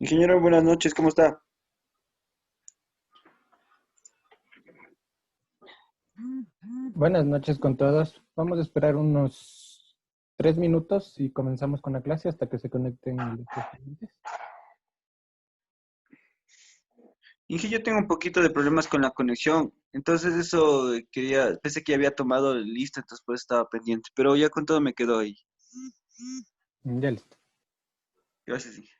Ingeniero, buenas noches, ¿cómo está? Buenas noches con todos. Vamos a esperar unos 3 minutos y comenzamos con la clase hasta que se conecten los estudiantes. Inge, yo tengo un poquito de problemas con la conexión, entonces eso quería, pensé que ya había tomado lista, entonces por eso estaba pendiente, pero ya con todo me quedo ahí. Ya listo. Gracias, Inge.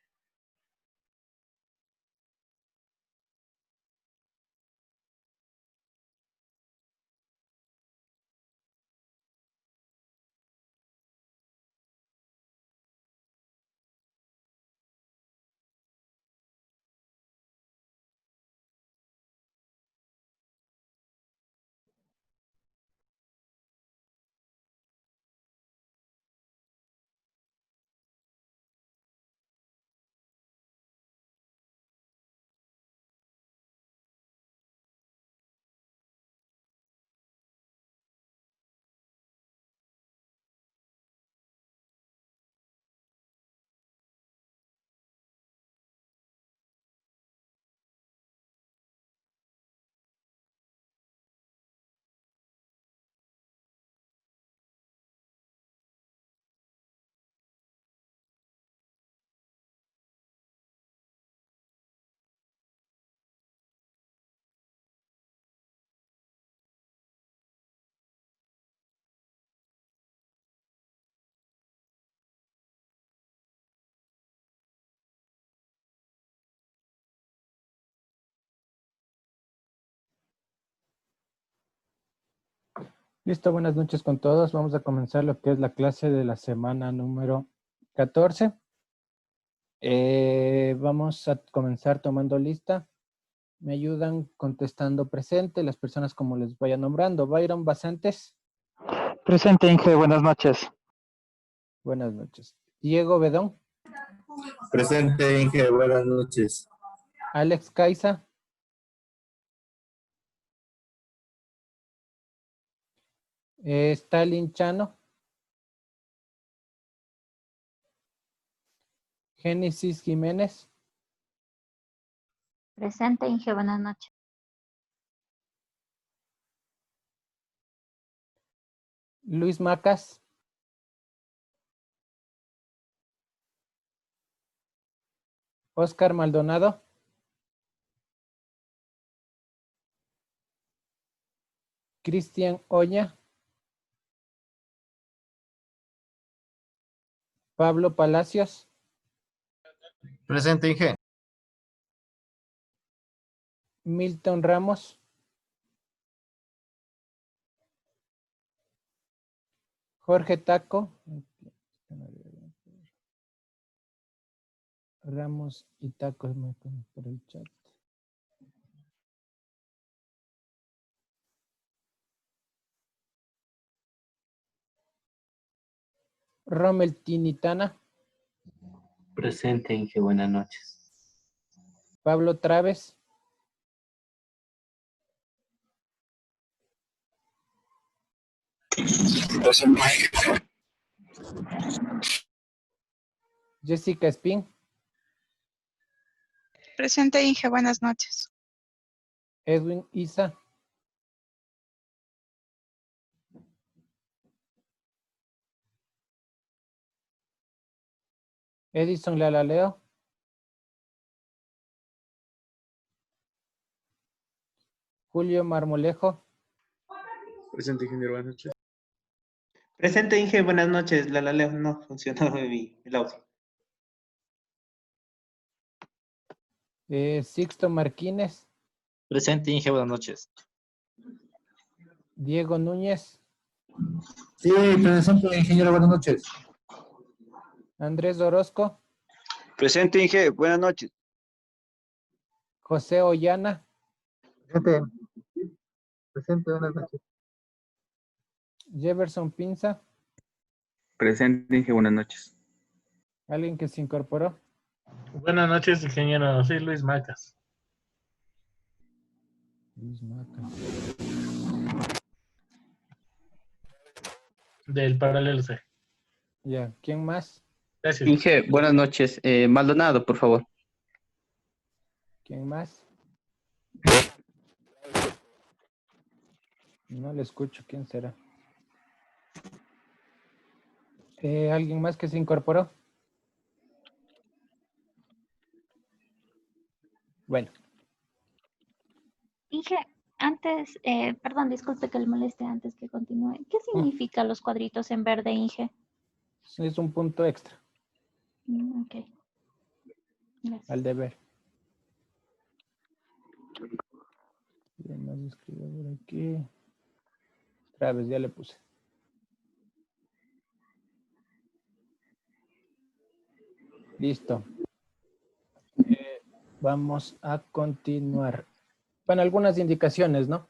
Listo, buenas noches con todos. Vamos a comenzar lo que es la clase de la semana número 14. Vamos a comenzar tomando lista. Me ayudan contestando presente las personas como les vaya nombrando. Byron Basantes. Presente, Inge, buenas noches. Buenas noches. Diego Bedón. Presente, Inge, buenas noches. Alex Caiza. Stalin Chano. Génesis Jiménez. Presente, Inge, buenas noches. Luis Macas. Oscar Maldonado. Cristian Oña. Pablo Palacios. Presente, Inge. Milton Ramos. Jorge Taco. Ramos y Taco me ponen por el chat. Rommel Tinitana. Presente, Inge, buenas noches. Pablo Traves. Jessica Espín. Presente, Inge, buenas noches. Edwin Isa. Edison Lalaleo. Julio Marmolejo. Presente, ingeniero, buenas noches. Presente, Inge, buenas noches. La leo, no funcionó el audio. Sixto Martínez. Presente, Inge, buenas noches. Diego Núñez. Sí, presente, ingeniero, buenas noches. Andrés Orozco. Presente, Inge, buenas noches. José Ollana. Presente. Presente, buenas noches. Jefferson Pinza. Presente, Inge, buenas noches. Alguien que se incorporó. Buenas noches, ingeniero. Soy Luis Macas. Luis Macas. Del paralelo C. Ya, ¿quién más? Gracias. Inge, buenas noches. Maldonado, por favor. ¿Quién más? No le escucho. ¿Quién será? ¿Alguien más que se incorporó? Bueno. Inge, antes, perdón, disculpe que le moleste antes que continúe. ¿Qué significa los cuadritos en verde, Inge? Es un punto extra. Ok. Gracias. Al deber. Bien, más escribo por aquí. Otra vez, ya le puse. Listo. Vamos a continuar. Bueno, algunas indicaciones, ¿no?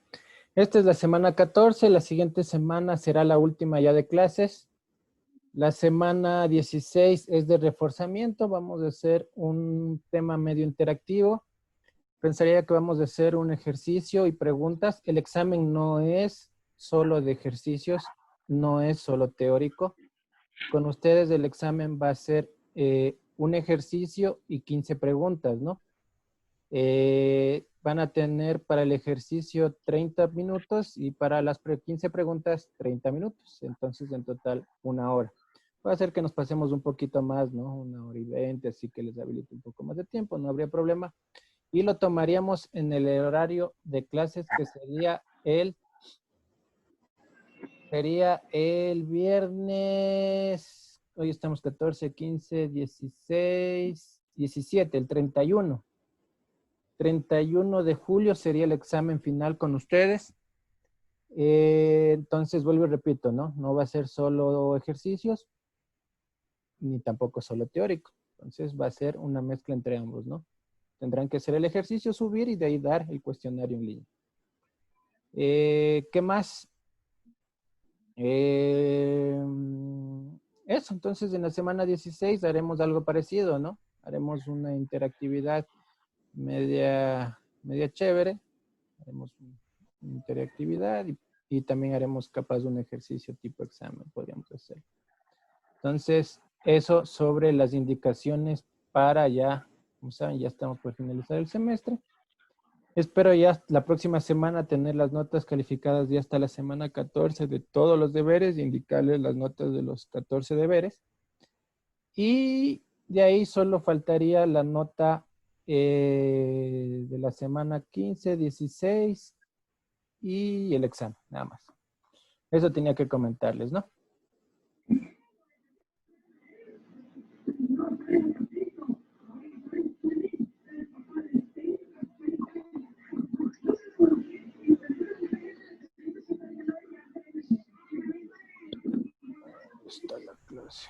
Esta es la semana 14, la siguiente semana será la última ya de clases. La semana 16 es de reforzamiento, vamos a hacer un tema medio interactivo. Pensaría que vamos a hacer un ejercicio y preguntas. El examen no es solo de ejercicios, no es solo teórico. Con ustedes el examen va a ser un ejercicio y 15 preguntas, ¿no? Van a tener para el ejercicio 30 minutos y para las 15 preguntas 30 minutos. Entonces, en total, 1 hora. Puede ser que nos pasemos un poquito más, ¿no? 1 hora y 20, así que les habilite un poco más de tiempo, no habría problema. Y lo tomaríamos en el horario de clases que sería el viernes. Hoy estamos 14, 15, 16, 17, el 31. 31 de julio sería el examen final con ustedes. Entonces, vuelvo y repito, ¿no? No va a ser solo ejercicios, ni tampoco solo teórico. Entonces, va a ser una mezcla entre ambos, ¿no? Tendrán que hacer el ejercicio, subir y de ahí dar el cuestionario en línea. ¿Qué más? Eso, entonces en la semana 16 haremos algo parecido, ¿no? Haremos una interactividad media chévere. Haremos una interactividad y también haremos capaz un ejercicio tipo examen, podríamos hacer. Entonces, eso sobre las indicaciones para ya, como saben, ya estamos por finalizar el semestre. Espero ya la próxima semana tener las notas calificadas ya hasta la semana 14 de todos los deberes y indicarles las notas de los 14 deberes. Y de ahí solo faltaría la nota de la semana 15, 16 y el examen, nada más. Eso tenía que comentarles, ¿no? Está la clase.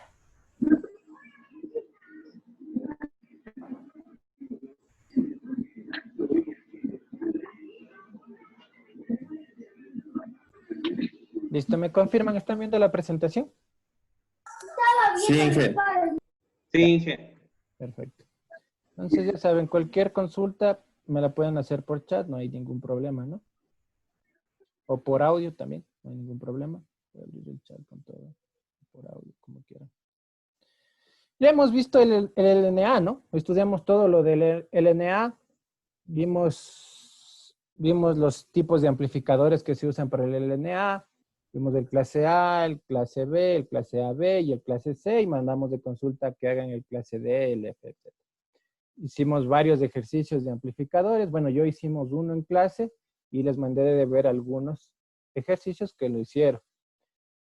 ¿Listo? ¿Me confirman? ¿Están viendo la presentación? Sí, Inge. Sí, Inge. Perfecto. Entonces ya saben, cualquier consulta me la pueden hacer por chat, no hay ningún problema, ¿no? O por audio también, no hay ningún problema. Voy a abrir el chat con todo, por audio, como quieran. Ya hemos visto el LNA, ¿no? Estudiamos todo lo del LNA. Vimos los tipos de amplificadores que se usan para el LNA. Vimos el clase A, el clase B, el clase AB y el clase C y mandamos de consulta que hagan el clase D, el F, etc. Hicimos varios ejercicios de amplificadores. Bueno, yo hicimos uno en clase y les mandé de ver algunos ejercicios que lo hicieron.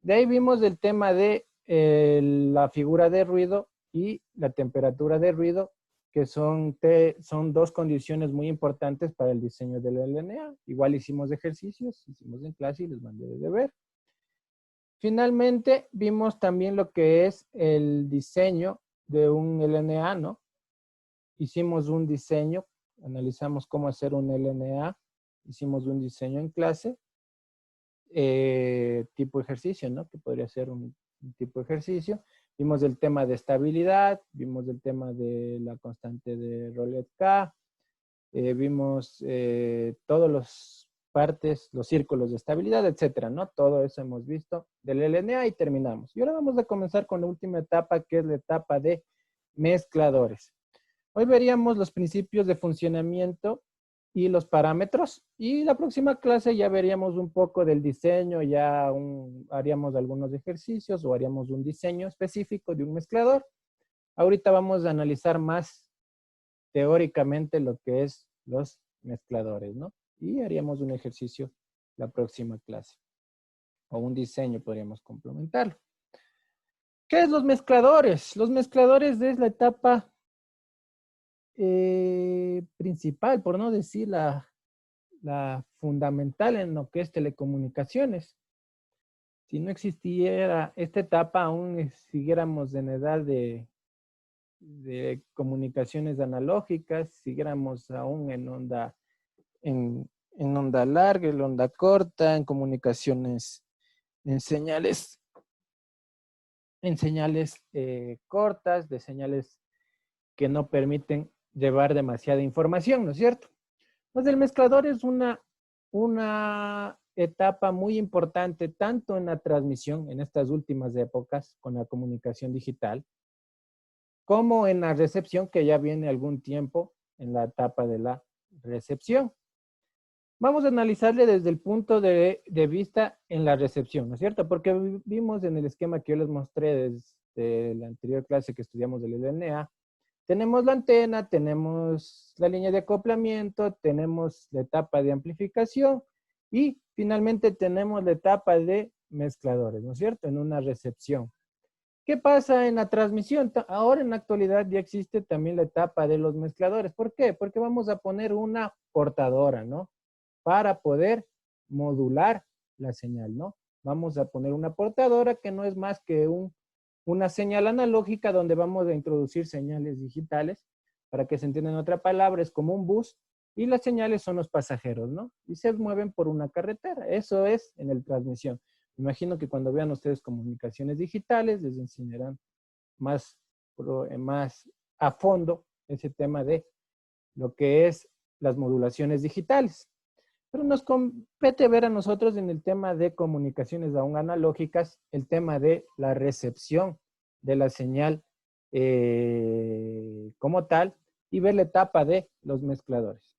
De ahí vimos el tema de la figura de ruido y la temperatura de ruido, que son dos condiciones muy importantes para el diseño del LNA. Igual hicimos ejercicios, hicimos en clase y les mandé de ver. Finalmente, vimos también lo que es el diseño de un LNA, ¿no? Hicimos un diseño, analizamos cómo hacer un LNA, hicimos un diseño en clase, tipo ejercicio, ¿no? Que podría ser un tipo de ejercicio. Vimos el tema de estabilidad, vimos el tema de la constante de Rowlet-K, vimos todos los partes, los círculos de estabilidad, etcétera, ¿no? Todo eso hemos visto del LNA y terminamos. Y ahora vamos a comenzar con la última etapa, que es la etapa de mezcladores. Hoy veríamos los principios de funcionamiento y los parámetros. Y la próxima clase ya veríamos un poco del diseño, haríamos algunos ejercicios o haríamos un diseño específico de un mezclador. Ahorita vamos a analizar más teóricamente lo que es los mezcladores, ¿no? Y haríamos un ejercicio la próxima clase. O un diseño podríamos complementarlo. ¿Qué es los mezcladores? Los mezcladores es la etapa principal, por no decir la fundamental en lo que es telecomunicaciones. Si no existiera esta etapa, aún siguiéramos en edad de comunicaciones analógicas, siguiéramos aún en onda larga, en onda corta, en comunicaciones, en señales cortas, de señales que no permiten llevar demasiada información, ¿no es cierto? Pues el mezclador es una etapa muy importante tanto en la transmisión, en estas últimas épocas, con la comunicación digital, como en la recepción, que ya viene algún tiempo en la etapa de la recepción. Vamos a analizarle desde el punto de vista en la recepción, ¿no es cierto? Porque vimos en el esquema que yo les mostré desde la anterior clase que estudiamos del LNA, tenemos la antena, tenemos la línea de acoplamiento, tenemos la etapa de amplificación y finalmente tenemos la etapa de mezcladores, ¿no es cierto? En una recepción. ¿Qué pasa en la transmisión? Ahora en la actualidad ya existe también la etapa de los mezcladores. ¿Por qué? Porque vamos a poner una portadora, ¿no? Para poder modular la señal, ¿no? Vamos a poner una portadora que no es más que una señal analógica donde vamos a introducir señales digitales. Para que se entienda en otra palabra, es como un bus y las señales son los pasajeros, ¿no? Y se mueven por una carretera. Eso es en el transmisión. Me imagino que cuando vean ustedes comunicaciones digitales les enseñarán más a fondo ese tema de lo que es las modulaciones digitales. Pero nos compete ver a nosotros en el tema de comunicaciones aún analógicas, el tema de la recepción de la señal como tal y ver la etapa de los mezcladores.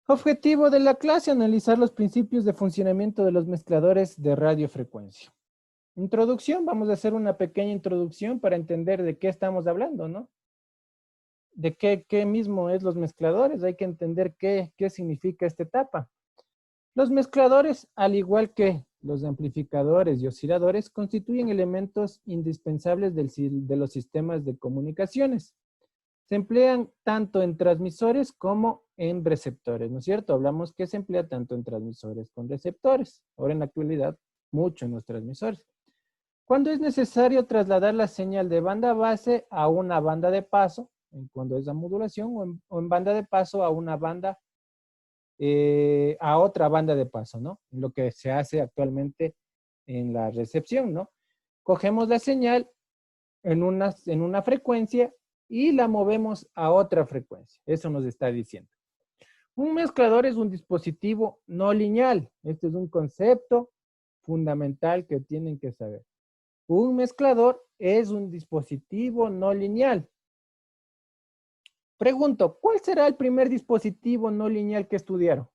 Objetivo de la clase, analizar los principios de funcionamiento de los mezcladores de radiofrecuencia. Introducción, vamos a hacer una pequeña introducción para entender de qué estamos hablando, ¿no? De qué mismo es los mezcladores, hay que entender qué significa esta etapa. Los mezcladores, al igual que los amplificadores y osciladores, constituyen elementos indispensables de los sistemas de comunicaciones. Se emplean tanto en transmisores como en receptores, ¿no es cierto? Hablamos que se emplea tanto en transmisores como en receptores. Ahora en la actualidad, mucho en los transmisores. Cuando es necesario trasladar la señal de banda base a una banda de paso, cuando es la modulación, o en banda de paso a una banda, a otra banda de paso, ¿no? Lo que se hace actualmente en la recepción, ¿no? Cogemos la señal en una frecuencia y la movemos a otra frecuencia. Eso nos está diciendo. Un mezclador es un dispositivo no lineal. Este es un concepto fundamental que tienen que saber. Un mezclador es un dispositivo no lineal. Pregunto, ¿cuál será el primer dispositivo no lineal que estudiaron?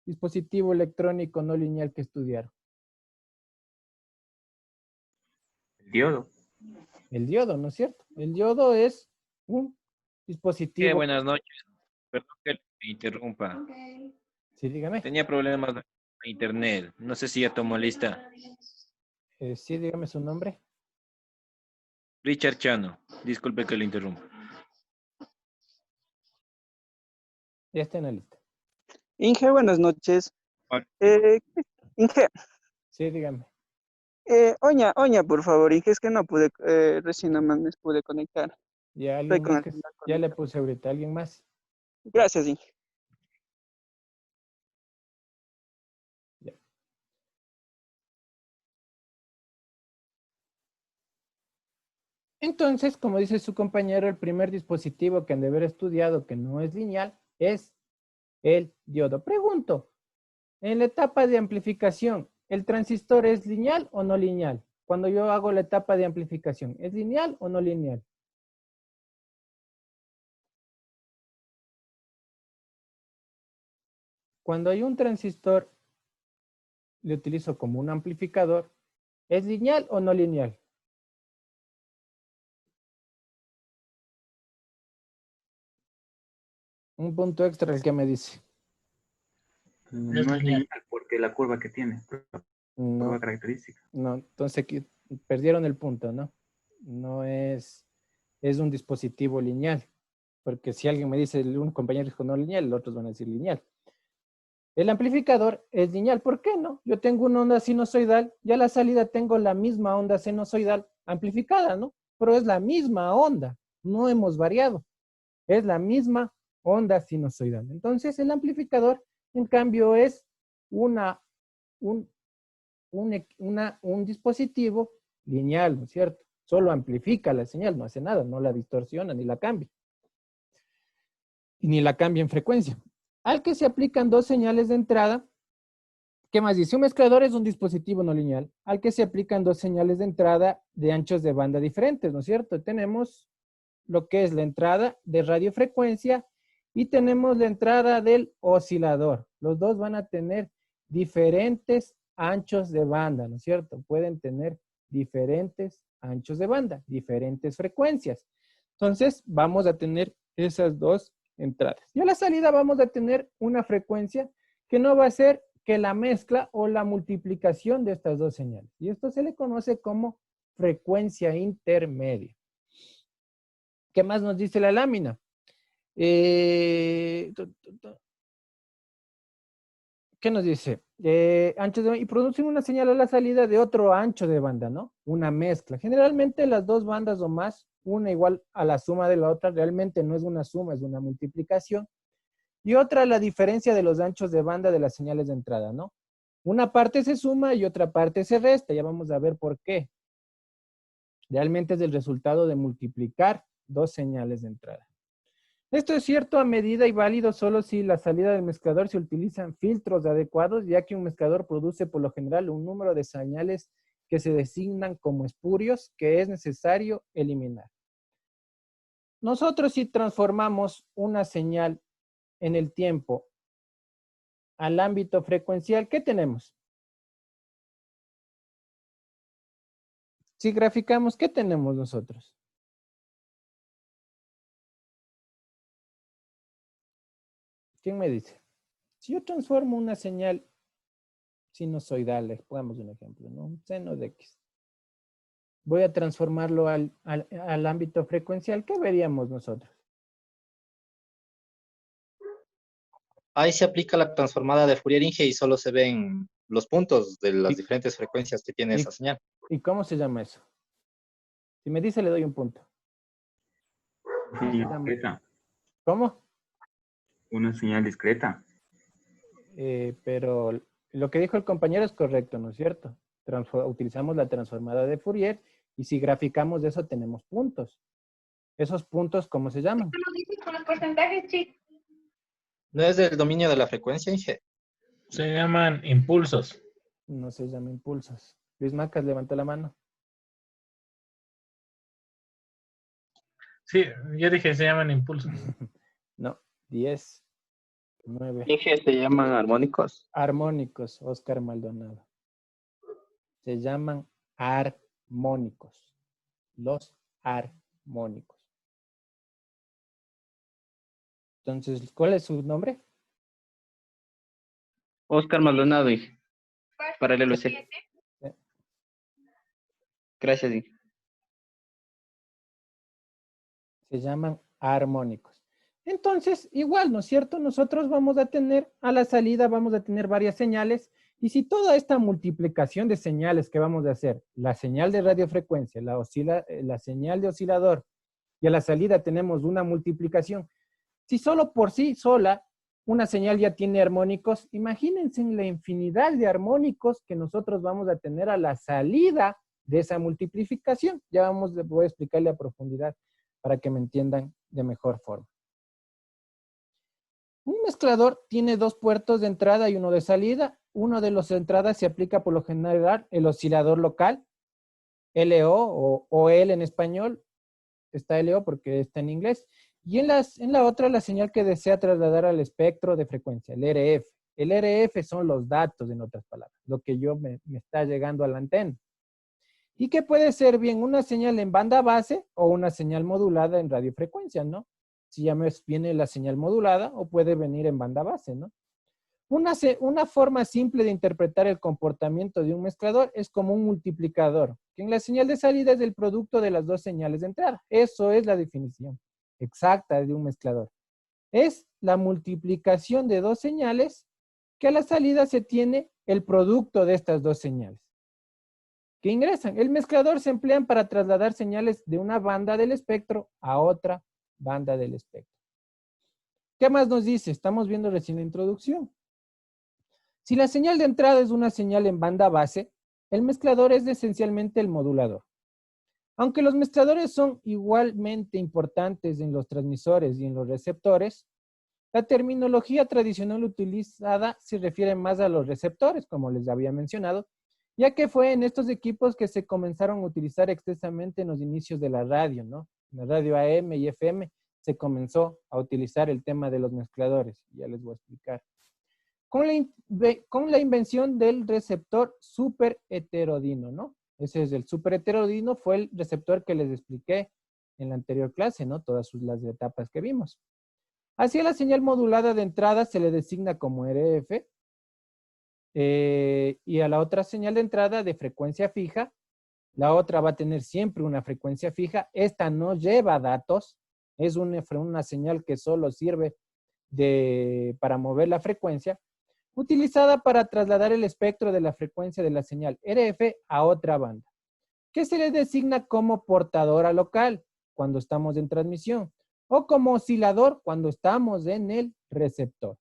Dispositivo electrónico no lineal que estudiaron. El diodo. El diodo, ¿no es cierto? El diodo es un dispositivo. Buenas noches. Perdón que me interrumpa. Sí, dígame. Tenía problemas de internet. No sé si ya tomó lista. Sí, dígame su nombre. Richard Chano. Disculpe que le interrumpa. Ya está en la lista. Inge, buenas noches. Inge. Sí, dígame. Oña, por favor, Inge, es que no pude, recién nomás me pude conectar. Ya, alguien más ya le puse ahorita. ¿Alguien más? Gracias, Inge. Ya. Entonces, como dice su compañero, el primer dispositivo que han de haber estudiado que no es lineal es el diodo. Pregunto, en la etapa de amplificación, ¿el transistor es lineal o no lineal? Cuando yo hago la etapa de amplificación, ¿es lineal o no lineal? Cuando hay un transistor, le utilizo como un amplificador, ¿es lineal o no lineal? Un punto extra el que me dice. No es lineal porque la curva que tiene, No, curva característica. no, entonces aquí perdieron el punto, ¿no? No es un dispositivo lineal. Porque si alguien me dice, un compañero dijo no lineal, los otros van a decir lineal. El amplificador es lineal. ¿Por qué no? Yo tengo una onda sinusoidal, ya a la salida tengo la misma onda sinusoidal amplificada, ¿no? Pero es la misma onda, no hemos variado. Es la misma onda sinusoidal. Entonces el amplificador, en cambio, es un dispositivo lineal, ¿no es cierto? Solo amplifica la señal, no hace nada, no la distorsiona ni la cambia. Y ni la cambia en frecuencia. Al que se aplican dos señales de entrada, ¿qué más dice? Un mezclador es un dispositivo no lineal, al que se aplican dos señales de entrada de anchos de banda diferentes, ¿no es cierto? Tenemos lo que es la entrada de radiofrecuencia y tenemos la entrada del oscilador. Los dos van a tener diferentes anchos de banda, ¿no es cierto? Pueden tener diferentes anchos de banda, diferentes frecuencias. Entonces, vamos a tener esas dos entradas. Y a la salida vamos a tener una frecuencia que no va a ser que la mezcla o la multiplicación de estas dos señales. Y esto se le conoce como frecuencia intermedia. ¿Qué más nos dice la lámina? ¿Qué nos dice? Anchos de, y producen una señal a la salida de otro ancho de banda, ¿no? Una mezcla. Generalmente las dos bandas o más, una igual a la suma de la otra, realmente no es una suma, es una multiplicación. Y otra la diferencia de los anchos de banda de las señales de entrada, ¿no? Una parte se suma y otra parte se resta. Ya vamos a ver por qué. Realmente es el resultado de multiplicar dos señales de entrada. Esto es cierto a medida y válido solo si la salida del mezclador se utilizan filtros adecuados, ya que un mezclador produce por lo general un número de señales que se designan como espurios que es necesario eliminar. Nosotros si transformamos una señal en el tiempo al ámbito frecuencial, ¿qué tenemos? Si graficamos, ¿qué tenemos nosotros? ¿Quién me dice? Si yo transformo una señal sinusoidal, pongamos un ejemplo, ¿no? Un seno de X. Voy a transformarlo al ámbito frecuencial. ¿Qué veríamos nosotros? Ahí se aplica la transformada de Fourier-Inge y solo se ven los puntos de las diferentes frecuencias que tiene esa señal. ¿Y cómo se llama eso? Si me dice, le doy un punto. Discreta. ¿Cómo? Una señal discreta. Pero lo que dijo el compañero es correcto, ¿no es cierto? Utilizamos la transformada de Fourier y si graficamos eso tenemos puntos. ¿Esos puntos cómo se llaman? ¿Qué nos dices con los porcentajes, chicos? ¿No es del dominio de la frecuencia, Inge? Se llaman impulsos. No se llama impulsos. Luis Macas levantó la mano. Sí, yo dije se llaman impulsos. No, 10, 9. Inge, se llaman armónicos. Armónicos, Oscar Maldonado. Se llaman armónicos. Los armónicos. Entonces, ¿cuál es su nombre? Oscar Maldonado, Inge. Para el LC. Gracias, Inge. Se llaman armónicos. Entonces, igual, ¿no es cierto? Nosotros vamos a tener, a la salida vamos a tener varias señales, y si toda esta multiplicación de señales que vamos a hacer, la señal de radiofrecuencia, la señal de oscilador, y a la salida tenemos una multiplicación, si solo por sí sola una señal ya tiene armónicos, imagínense en la infinidad de armónicos que nosotros vamos a tener a la salida de esa multiplicación. Ya voy a explicarle a profundidad para que me entiendan de mejor forma. Un mezclador tiene dos puertos de entrada y uno de salida. Uno de los de entrada se aplica por lo general el oscilador local, LO o L en español. Está LO porque está en inglés. Y en la otra, la señal que desea trasladar al espectro de frecuencia, el RF. El RF son los datos, en otras palabras, lo que me está llegando a la antena. Y que puede ser bien una señal en banda base o una señal modulada en radiofrecuencia, ¿no? Si ya me viene la señal modulada o puede venir en banda base, ¿no? Una forma simple de interpretar el comportamiento de un mezclador es como un multiplicador, que en la señal de salida es el producto de las dos señales de entrada. Eso es la definición exacta de un mezclador. Es la multiplicación de dos señales que a la salida se tiene el producto de estas dos señales que ingresan. El mezclador se emplean para trasladar señales de una banda del espectro a otra banda del espectro. ¿Qué más nos dice? Estamos viendo recién la introducción. Si la señal de entrada es una señal en banda base, el mezclador es esencialmente el modulador. Aunque los mezcladores son igualmente importantes en los transmisores y en los receptores, la terminología tradicional utilizada se refiere más a los receptores, como les había mencionado, ya que fue en estos equipos que se comenzaron a utilizar extensamente en los inicios de la radio, ¿no? En la radio AM y FM se comenzó a utilizar el tema de los mezcladores. Ya les voy a explicar. Con la invención del receptor superheterodino, ¿no? Ese es el superheterodino, fue el receptor que les expliqué en la anterior clase, ¿no? Todas las etapas que vimos. Así a la señal modulada de entrada se le designa como RF, y a la otra señal de entrada de frecuencia fija, la otra va a tener siempre una frecuencia fija. Esta no lleva datos, es una señal que solo sirve para mover la frecuencia, utilizada para trasladar el espectro de la frecuencia de la señal RF a otra banda, que se le designa como portadora local cuando estamos en transmisión, o como oscilador cuando estamos en el receptor.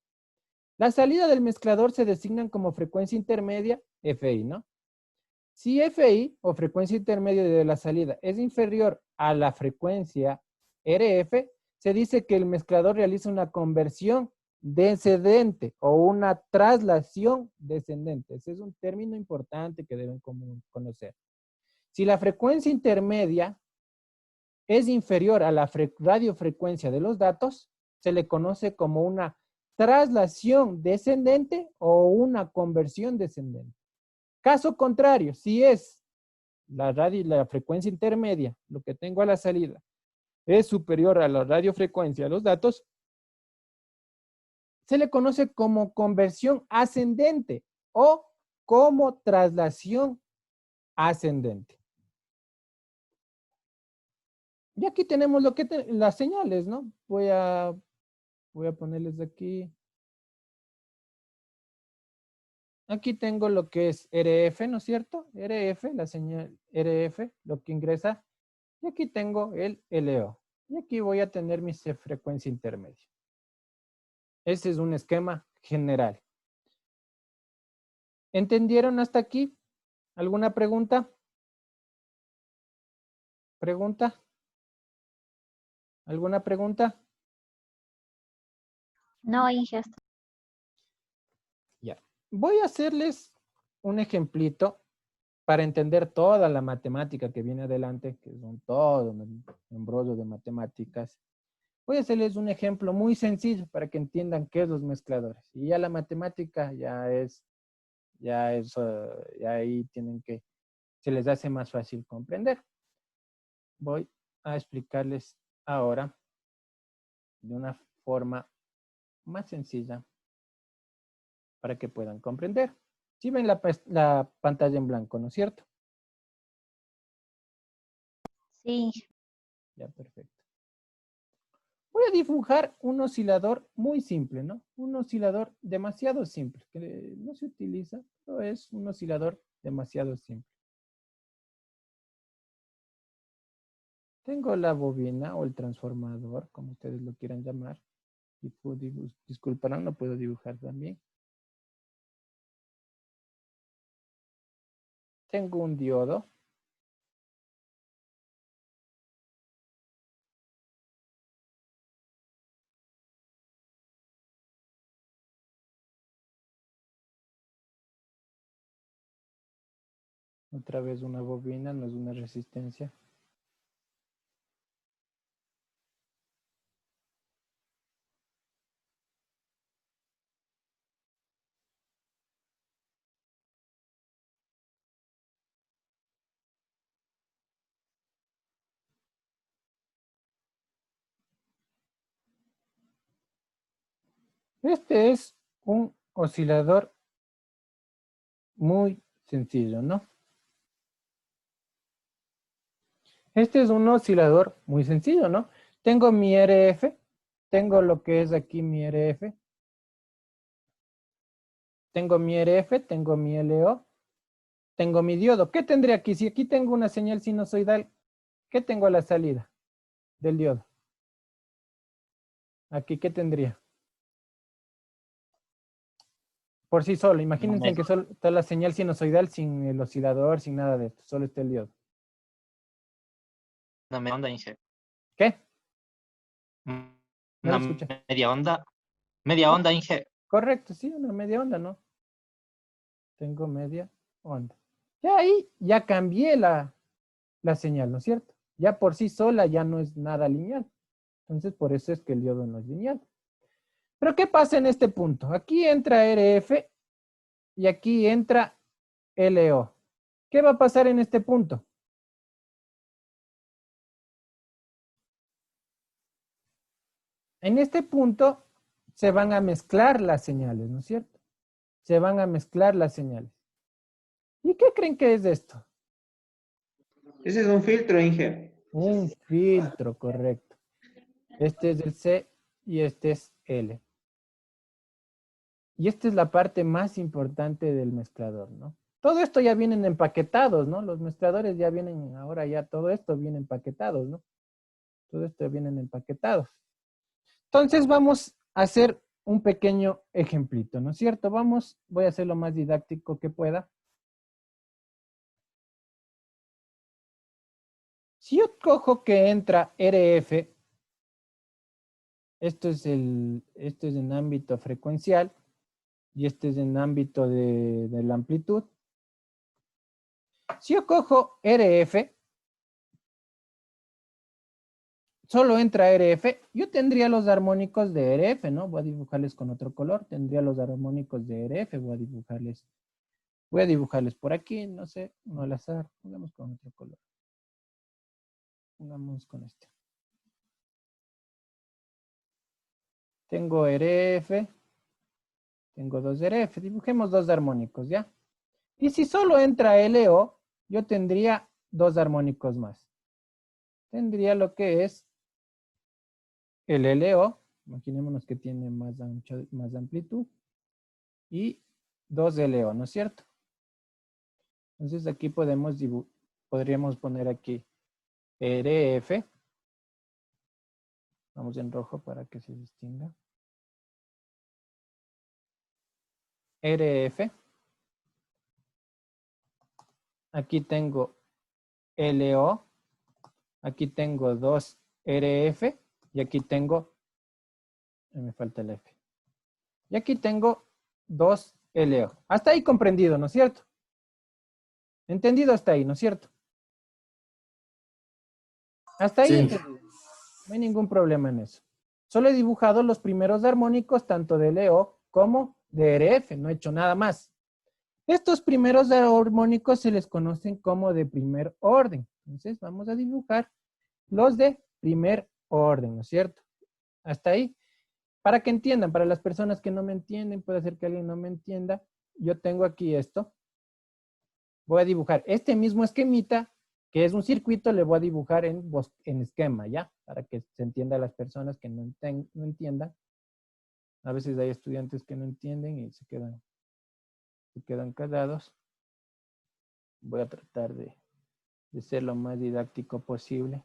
La salida del mezclador se designan como frecuencia intermedia, FI, ¿no? Si FI, o frecuencia intermedia de la salida, es inferior a la frecuencia RF, se dice que el mezclador realiza una conversión descendente o una traslación descendente. Ese es un término importante que deben conocer. Si la frecuencia intermedia es inferior a la radiofrecuencia de los datos, se le conoce como una traslación descendente o una conversión descendente. Caso contrario, si es la frecuencia intermedia, lo que tengo a la salida, es superior a la radiofrecuencia de los datos, se le conoce como conversión ascendente o como traslación ascendente. Y aquí tenemos las señales, ¿no? Voy a ponerles aquí. Aquí tengo lo que es RF, ¿no es cierto? RF, la señal RF, lo que ingresa. Y aquí tengo el LO. Y aquí voy a tener mi frecuencia intermedia. Ese es un esquema general. ¿Entendieron hasta aquí? ¿Alguna pregunta? ¿Pregunta? ¿Alguna pregunta? No, Inge. Ya. Voy a hacerles un ejemplito para entender toda la matemática que viene adelante, que son todo un embrollo de matemáticas. Voy a hacerles un ejemplo muy sencillo para que entiendan qué es los mezcladores. Y ya la matemática ya ahí se les hace más fácil comprender. Voy a explicarles ahora de una forma más sencilla para que puedan comprender. Si ven la pantalla en blanco, ¿no es cierto? Sí. Ya, perfecto. Voy a dibujar un oscilador muy simple, ¿no? Un oscilador demasiado simple, que no se utiliza, pero es un oscilador demasiado simple. Tengo la bobina o el transformador, como ustedes lo quieran llamar. Y disculparán, no puedo dibujar también. Tengo un diodo. Otra vez una bobina, no es una resistencia. Este es un oscilador muy sencillo, ¿no? Este es un oscilador muy sencillo, ¿no? Tengo mi RF, tengo lo que es aquí mi RF, tengo mi RF, tengo mi LO, tengo mi diodo. ¿Qué tendré aquí? Si aquí tengo una señal sinusoidal, ¿qué tengo a la salida del diodo? Aquí, ¿qué tendría? Por sí solo, imagínense que solo está la señal sinusoidal sin el oscilador, sin nada de esto, solo está el diodo. Una media onda, Inge. ¿Qué? Una No lo escuché. media onda. Media onda, Inge. Correcto, sí, una media onda, ¿no? Tengo media onda. Ya ahí, ya cambié la señal, ¿no es cierto? Ya por sí sola ya no es nada lineal. Entonces, por eso es que el diodo no es lineal. Pero, ¿qué pasa en este punto? Aquí entra RF y aquí entra LO. ¿Qué va a pasar en este punto? En este punto se van a mezclar las señales, ¿no es cierto? Se van a mezclar las señales. ¿Y qué creen que es esto? Ese es un filtro, Inge. Un filtro, correcto. Este es el C y este es L. Y esta es la parte más importante del mezclador, ¿no? Todo esto ya vienen empaquetados, ¿no? Los mezcladores ya vienen, ahora ya todo esto viene empaquetados, ¿no? Todo esto vienen empaquetados. Entonces vamos a hacer un pequeño ejemplito, ¿no es cierto? Voy a hacer lo más didáctico que pueda. Si yo cojo que entra RF, esto es en ámbito frecuencial y este es en ámbito de la amplitud. Si yo cojo RF, solo entra RF, yo tendría los armónicos de RF, ¿no? Voy a dibujarles con otro color, tendría los armónicos de RF, voy a dibujarles por aquí, no sé, uno al azar, pongamos con otro color. Pongamos con este. Tengo RF, tengo dos RF, dibujemos dos armónicos, ¿ya? Y si solo entra LO, yo tendría dos armónicos más. Tendría lo que es el LO, imaginémonos que tiene más amplitud, y 2 LO, ¿no es cierto? Entonces aquí podríamos poner aquí RF, vamos en rojo para que se distinga. RF, aquí tengo LO, aquí tengo 2 RF y aquí tengo, me falta el F. Y aquí tengo 2 LO. Hasta ahí comprendido, ¿no es cierto? Entendido hasta ahí, ¿no es cierto? Hasta ahí Sí. entendido. No hay ningún problema en eso. Solo he dibujado los primeros armónicos tanto de LO como de RF, no he hecho nada más. Estos primeros armónicos se les conocen como de primer orden. Entonces vamos a dibujar los de primer orden, ¿no es cierto? Hasta ahí. Para que entiendan, para las personas que no me entienden, puede ser que alguien no me entienda, yo tengo aquí esto. Voy a dibujar este mismo esquemita, que es un circuito, le voy a dibujar en esquema, ¿ya? Para que se entienda a las personas que no entiendan. A veces hay estudiantes que no entienden y se quedan callados. Voy a tratar de ser lo más didáctico posible.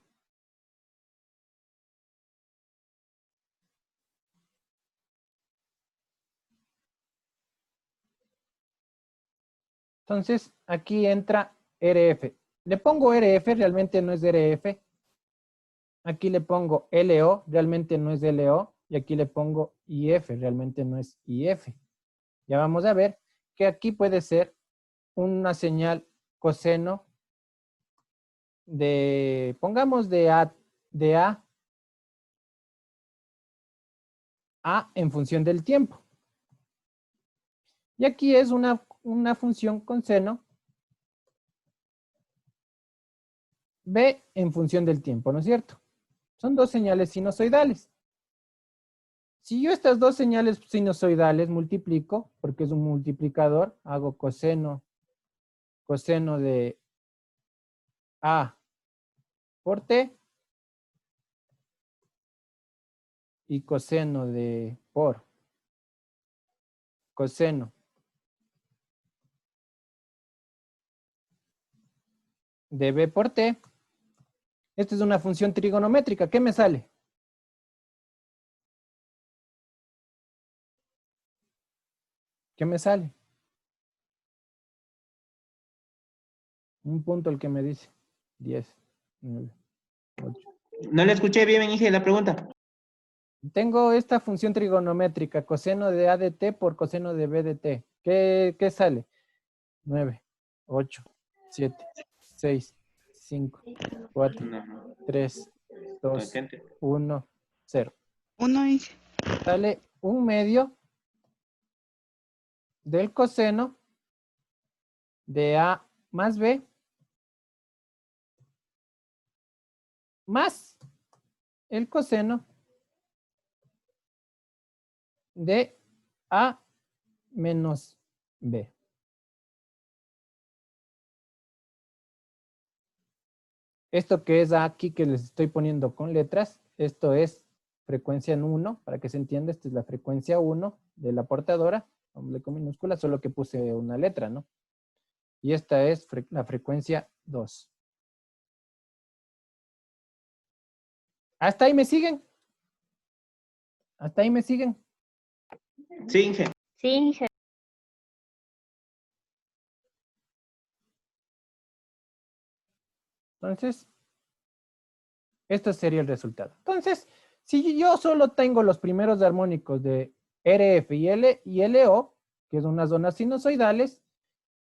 Entonces, aquí entra RF. Le pongo RF, realmente no es RF. Aquí le pongo LO, realmente no es LO. Y aquí le pongo IF, realmente no es IF. Ya vamos a ver que aquí puede ser una señal coseno de, pongamos de A en función del tiempo. Y aquí es una función con seno B en función del tiempo, ¿no es cierto? Son dos señales sinusoidales. Si yo estas dos señales sinusoidales multiplico, porque es un multiplicador, hago coseno de A por T y coseno de por coseno de B por T. Esta es una función trigonométrica. ¿Qué me sale? ¿Qué me sale? Un punto el que me dice. 10, 9, 8. No le escuché bien, Inge, la pregunta. Tengo esta función trigonométrica, coseno de A de T por coseno de B de T. ¿Qué sale? 9, 8, 7, 6, 5, 4, 3, 2, 1, 0. 1, Inge. Sale 1/2 del coseno de A más B más el coseno de A menos B. Esto que es aquí que les estoy poniendo con letras, esto es frecuencia en 1, para que se entienda, esta es la frecuencia 1 de la portadora, hombre con minúscula, solo que puse una letra, ¿no? Y esta es la frecuencia 2. ¿Hasta ahí me siguen? ¿Hasta ahí me siguen? Sí, Inge. Sí, Inge. Entonces, esto sería el resultado. Entonces, si yo solo tengo los primeros armónicos de RF y LO, que son unas zonas sinusoidales,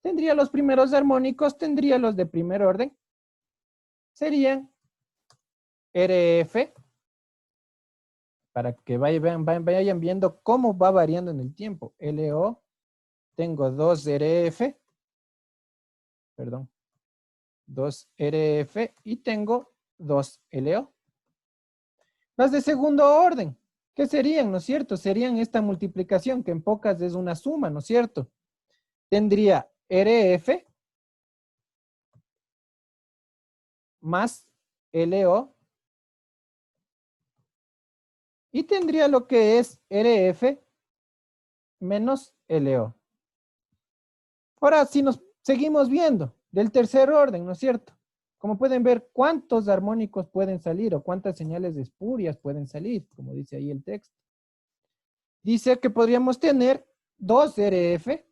tendría los primeros armónicos, tendría los de primer orden, serían RF, para que vayan viendo cómo va variando en el tiempo. LO, tengo 2 RF, perdón, 2 RF y tengo 2 LO. Las de segundo orden, ¿qué serían, no es cierto? Serían esta multiplicación, que en pocas es una suma, ¿no es cierto? Tendría RF más LO y tendría lo que es RF menos LO. Ahora, si nos seguimos viendo del tercer orden, ¿no es cierto? Como pueden ver, ¿cuántos armónicos pueden salir o cuántas señales espurias pueden salir? Como dice ahí el texto. Dice que podríamos tener 2 RF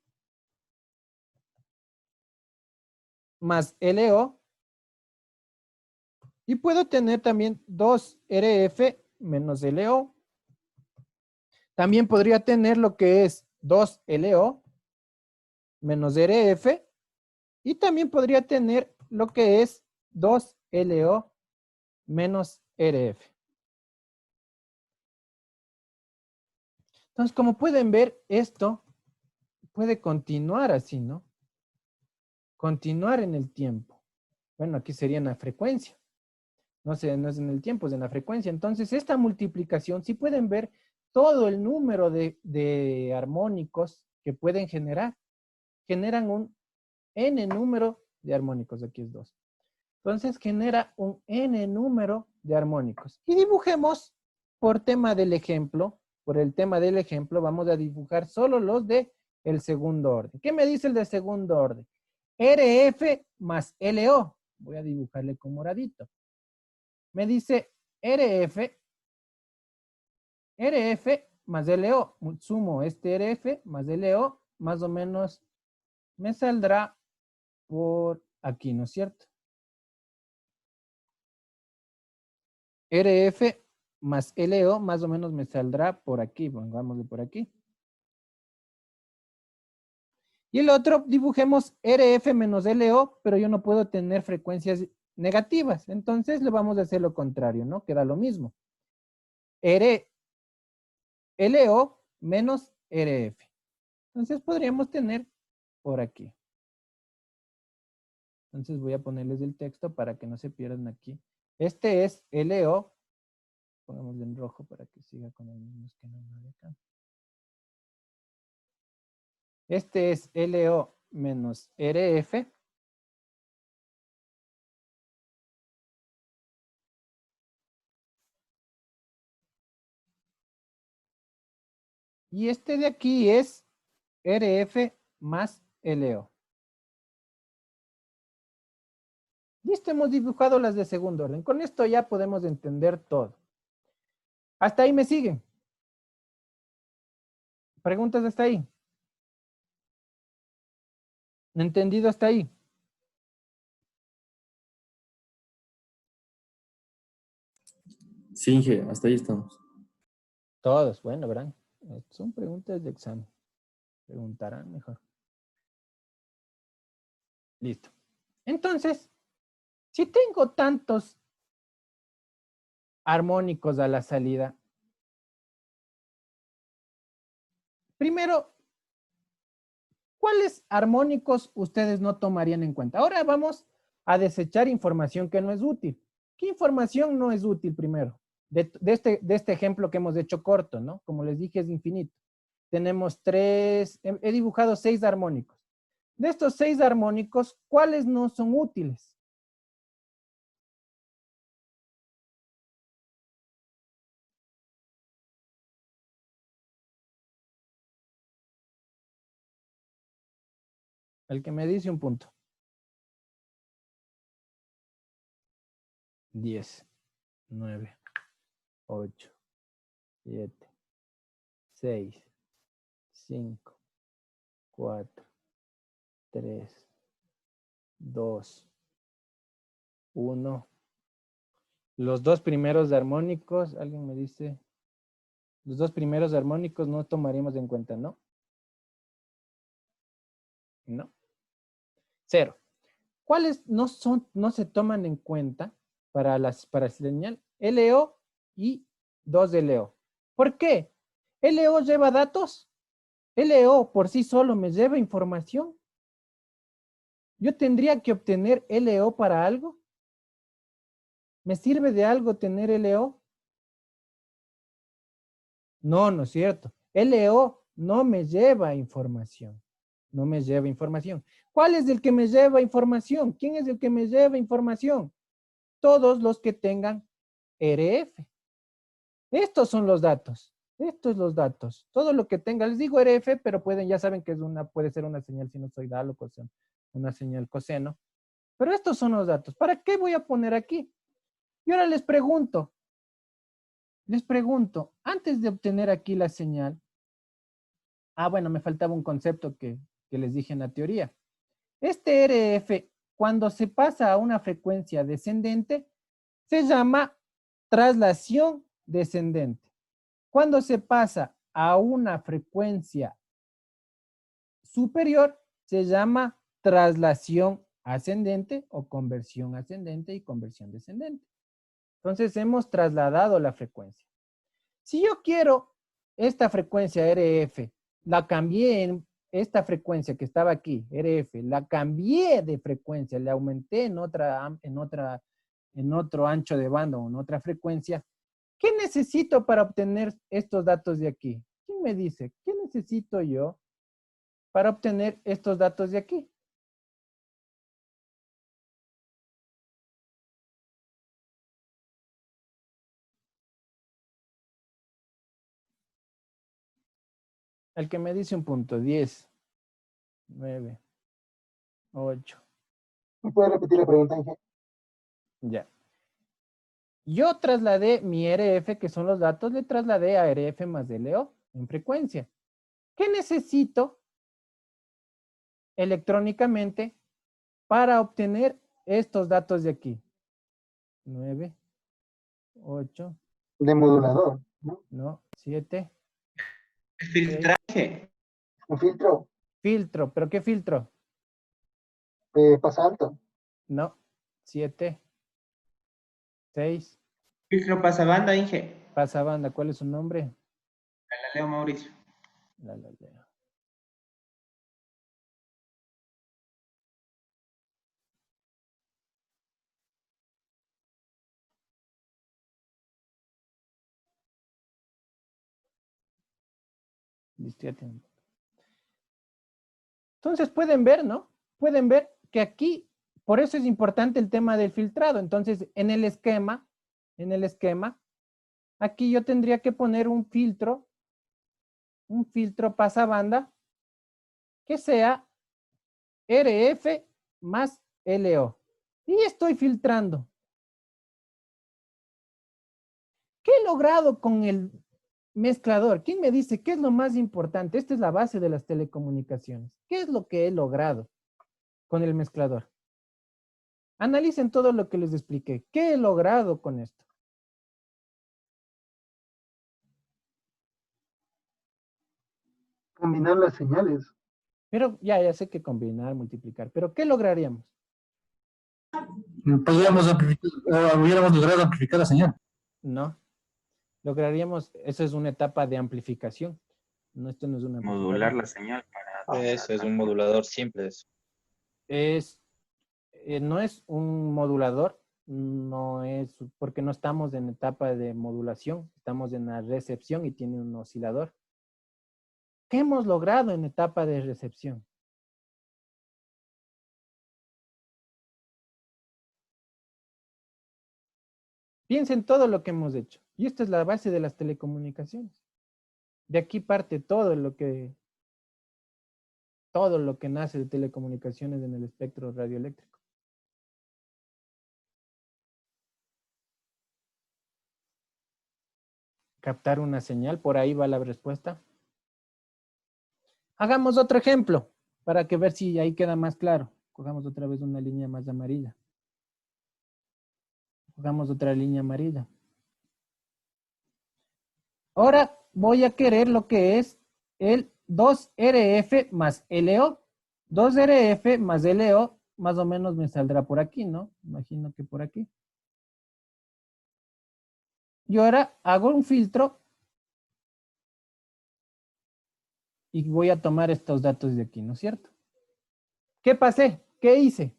más LO y puedo tener también 2 RF menos LO. También podría tener lo que es 2 LO menos RF y también podría tener lo que es 2 LO menos RF. Entonces, como pueden ver, esto puede continuar así, ¿no? Continuar en el tiempo. Bueno, aquí sería en la frecuencia. No es en el tiempo, es en la frecuencia. Entonces, esta multiplicación, si pueden ver todo el número de armónicos que pueden generar, generan un n número de armónicos. Aquí es 2. Entonces, genera un n número de armónicos. Y dibujemos por tema del ejemplo. Por el tema del ejemplo, vamos a dibujar solo los de el segundo orden. ¿Qué me dice el de segundo orden? RF más LO. Voy a dibujarle con moradito. Me dice RF más LO. Sumo este RF más LO, más o menos me saldrá por aquí, ¿no es cierto? RF más LO más o menos me saldrá por aquí, pongámosle por aquí. Y el otro, dibujemos RF menos LO, pero yo no puedo tener frecuencias negativas. Entonces le vamos a hacer lo contrario, ¿no? Queda lo mismo. LO menos RF. Entonces podríamos tener por aquí. Entonces voy a ponerles el texto para que no se pierdan aquí. Este es LO. Pongámoslo en rojo para que siga con el mismo esquema de acá. Este es LO menos RF. Y este de aquí es RF más LO. Listo, hemos dibujado las de segundo orden. Con esto ya podemos entender todo. ¿Hasta ahí me siguen? ¿Preguntas hasta ahí? ¿Entendido hasta ahí? Sí, Inge, hasta ahí estamos. Todos, bueno, verán. Son preguntas de examen. Preguntarán mejor. Listo. Entonces, si tengo tantos armónicos a la salida, primero, ¿cuáles armónicos ustedes no tomarían en cuenta? Ahora vamos a desechar información que no es útil. ¿Qué información no es útil primero? De este ejemplo que hemos hecho corto, ¿no? Como les dije, es infinito. Tenemos he dibujado 6 armónicos. De estos 6 armónicos, ¿cuáles no son útiles? El que me dice un punto. 10, 9, 8, 7, 6, 5, 4, 3, 2, 1. Los dos primeros armónicos, alguien me dice, los dos primeros armónicos no tomaríamos en cuenta, ¿no? No. 0. ¿Cuáles no se toman en cuenta para la señal? LO y 2LO. ¿Por qué? ¿LO lleva datos? ¿LO por sí solo me lleva información? ¿Yo tendría que obtener LO para algo? ¿Me sirve de algo tener LO? No, no es cierto. LO no me lleva información. No me lleva información. ¿Cuál es el que me lleva información? ¿Quién es el que me lleva información? Todos los que tengan RF. Estos son los datos. Estos los datos. Todo lo que tenga, les digo RF, pero ya saben que puede ser una señal sinusoidal o coseno, una señal coseno. Pero estos son los datos. ¿Para qué voy a poner aquí? Y ahora les pregunto, antes de obtener aquí la señal, bueno, me faltaba un concepto que les dije en la teoría. Este RF, cuando se pasa a una frecuencia descendente, se llama traslación descendente. Cuando se pasa a una frecuencia superior, se llama traslación ascendente o conversión ascendente y conversión descendente. Entonces hemos trasladado la frecuencia. Si yo quiero esta frecuencia RF, la cambié en esta frecuencia que estaba aquí, RF, la cambié de frecuencia, le aumenté en otro ancho de banda o en otra frecuencia. ¿Qué necesito para obtener estos datos de aquí? ¿Quién me dice? ¿Qué necesito yo para obtener estos datos de aquí? El que me dice un punto, 10, 9, 8. ¿Me puede repetir la pregunta, Inge? Ya. Yo trasladé mi RF, que son los datos, le trasladé a RF más LO en frecuencia. ¿Qué necesito electrónicamente para obtener estos datos de aquí? 9, 8. De modulador, ¿no? No, 7. Filtraje. Un filtro. Filtro, ¿pero qué filtro? Pasa alto. No, 7, 6, Filtro pasabanda, Inge. pasa banda, ¿cuál es su nombre? La leo, Mauricio. La leo. Listo, ya tengo. Entonces pueden ver, ¿no? Pueden ver que aquí, por eso es importante el tema del filtrado. Entonces, en el esquema, aquí yo tendría que poner un filtro pasabanda que sea RF más LO. Y estoy filtrando. ¿Qué he logrado con el mezclador? ¿Quién me dice qué es lo más importante? Esta es la base de las telecomunicaciones. ¿Qué es lo que he logrado con el mezclador? Analicen todo lo que les expliqué. ¿Qué he logrado con esto? Combinar las señales. Pero ya sé que combinar, multiplicar. ¿Pero qué lograríamos? Podríamos amplificar, o hubiéramos logrado amplificar la señal. No. Lograríamos, esa es una etapa de amplificación. No, esto no es una Modular amplificación. la señal para... Eso es un modulador simple. Eso. No es un modulador, no es, porque no estamos en etapa de modulación, estamos en la recepción y tiene un oscilador. ¿Qué hemos logrado en etapa de recepción? Piensen todo lo que hemos hecho. Y esta es la base de las telecomunicaciones. De aquí parte todo lo que nace de telecomunicaciones en el espectro radioeléctrico. Captar una señal, por ahí va la respuesta. Hagamos otro ejemplo para que ver si ahí queda más claro. Cogamos otra vez una línea más amarilla. Cogamos otra línea amarilla. Ahora voy a querer lo que es el 2RF más LO. 2RF más LO más o menos me saldrá por aquí, ¿no? Imagino que por aquí. Y ahora hago un filtro y voy a tomar estos datos de aquí, ¿no es cierto? ¿Qué pasé? ¿Qué hice?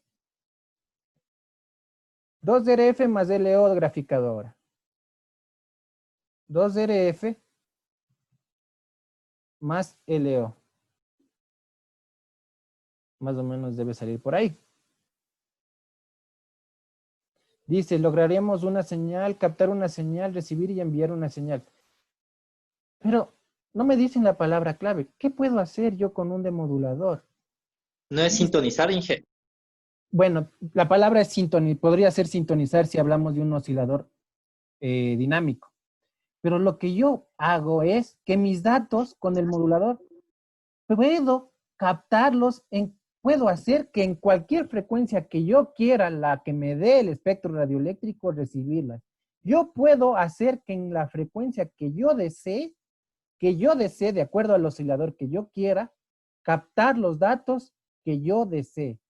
2RF más LO graficado ahora. 2RF más LO. Más o menos debe salir por ahí. Dice, lograríamos una señal, captar una señal, recibir y enviar una señal. Pero no me dicen la palabra clave. ¿Qué puedo hacer yo con un demodulador? No es sintonizar, Inge. Bueno, la palabra es sintonizar. Podría ser sintonizar si hablamos de un oscilador dinámico. Pero lo que yo hago es que mis datos con el modulador puedo captarlos puedo hacer que en cualquier frecuencia que yo quiera, la que me dé el espectro radioeléctrico, recibirlas. Yo puedo hacer que en la frecuencia que yo desee, de acuerdo al oscilador que yo quiera, captar los datos que yo desee.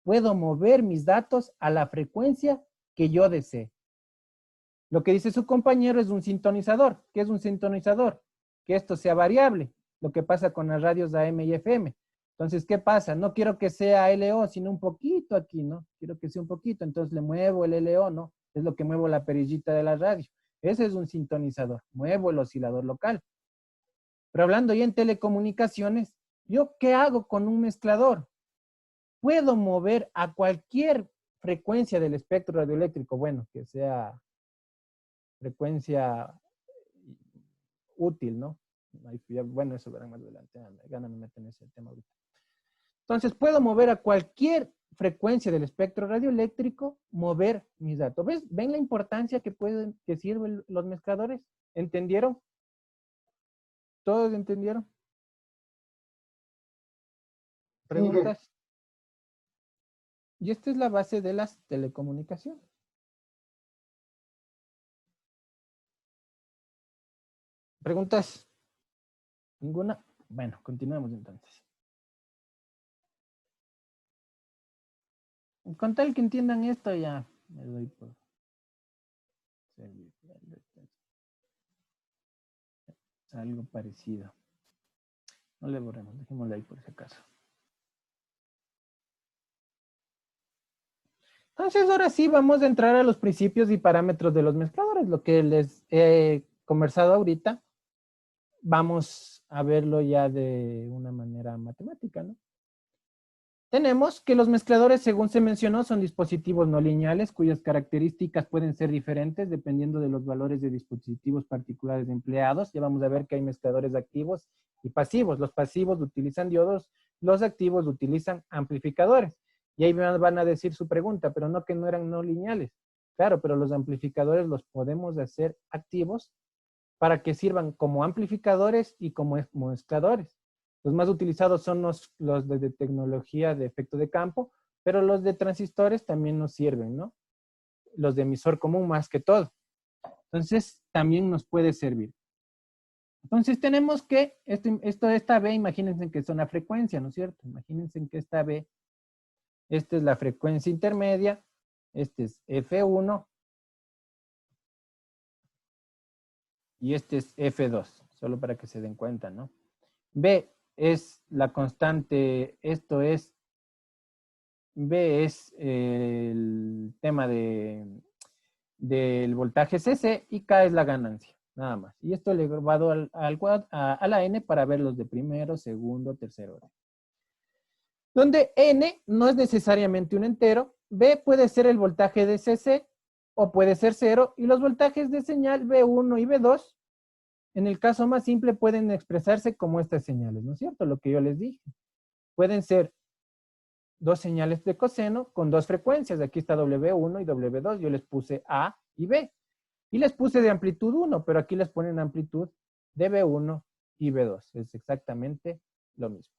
Puedo mover mis datos a la frecuencia que yo desee. Lo que dice su compañero es un sintonizador. ¿Qué es un sintonizador? Que esto sea variable. Lo que pasa con las radios AM y FM. Entonces, ¿qué pasa? No quiero que sea LO, sino un poquito aquí, ¿no? Quiero que sea un poquito. Entonces le muevo el LO, ¿no? Es lo que muevo la perillita de la radio. Ese es un sintonizador. Muevo el oscilador local. Pero hablando ya en telecomunicaciones, ¿yo qué hago con un mezclador? Puedo mover a cualquier frecuencia del espectro radioeléctrico, bueno, que sea frecuencia útil, ¿no? Bueno, eso verán más adelante. Gana me meten en ese tema ahorita. Entonces, puedo mover a cualquier frecuencia del espectro radioeléctrico, mover mis datos. ¿Ven la importancia que sirven los mezcladores? ¿Entendieron? ¿Todos entendieron? ¿Preguntas? Y esta es la base de las telecomunicaciones. ¿Preguntas? ¿Ninguna? Bueno, continuemos entonces. Con tal que entiendan esto ya me doy por servir. Algo parecido. No le borremos, dejémoslo ahí por si acaso. Entonces, ahora sí vamos a entrar a los principios y parámetros de los mezcladores. Lo que les he conversado ahorita, vamos a verlo ya de una manera matemática, ¿no? Tenemos que los mezcladores, según se mencionó, son dispositivos no lineales cuyas características pueden ser diferentes dependiendo de los valores de dispositivos particulares empleados. Ya vamos a ver que hay mezcladores activos y pasivos. Los pasivos utilizan diodos, los activos utilizan amplificadores. Y ahí van a decir su pregunta, pero no que no eran no lineales. Claro, pero los amplificadores los podemos hacer activos para que sirvan como amplificadores y como mezcladores. Los más utilizados son los de tecnología de efecto de campo, pero los de transistores también nos sirven, ¿no? Los de emisor común más que todo. Entonces, también nos puede servir. Entonces, tenemos que, esta B, imagínense que es una frecuencia, ¿no es cierto? Imagínense que esta B, esta es la frecuencia intermedia, este es F1 y este es F2, solo para que se den cuenta, ¿no? B es la constante, B es el tema del voltaje CC y K es la ganancia, nada más. Y esto elevado a la N para ver los de primero, segundo, tercero orden. Donde N no es necesariamente un entero, B puede ser el voltaje de CC o puede ser 0 y los voltajes de señal B1 y B2 en el caso más simple pueden expresarse como estas señales, ¿no es cierto? Lo que yo les dije. Pueden ser dos señales de coseno con dos frecuencias. Aquí está W1 y W2. Yo les puse A y B. Y les puse de amplitud 1, pero aquí les ponen amplitud de B1 y B2. Es exactamente lo mismo.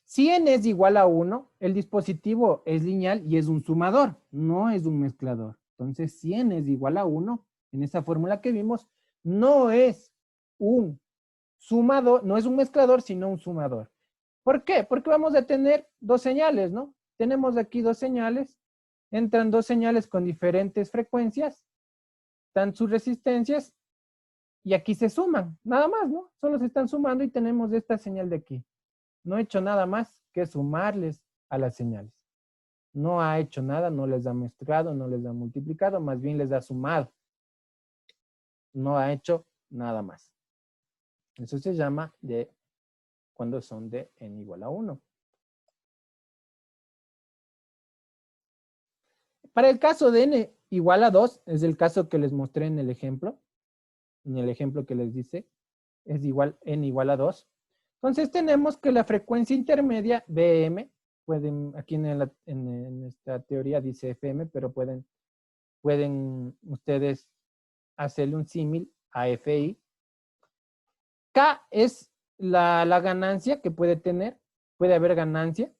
Si n es igual a 1, el dispositivo es lineal y es un sumador, no es un mezclador. Entonces, si n es igual a 1, en esa fórmula que vimos, no es un sumador, no es un mezclador, sino un sumador. ¿Por qué? Porque vamos a tener dos señales, ¿no? Tenemos aquí dos señales, entran dos señales con diferentes frecuencias, dan sus resistencias, y aquí se suman, nada más, ¿no? Solo se están sumando y tenemos esta señal de aquí. No he hecho nada más que sumarles a las señales. No ha hecho nada, no les ha mezclado, no les ha multiplicado, más bien les ha sumado. No ha hecho nada más. Eso se llama de cuando son de n igual a 1. Para el caso de n igual a 2, es el caso que les mostré en el ejemplo que les dice, es igual n igual a 2. Entonces tenemos que la frecuencia intermedia, Bm, aquí en esta teoría dice FM, pero pueden ustedes hacerle un símil a FI. K es la ganancia que puede tener, puede haber ganancia.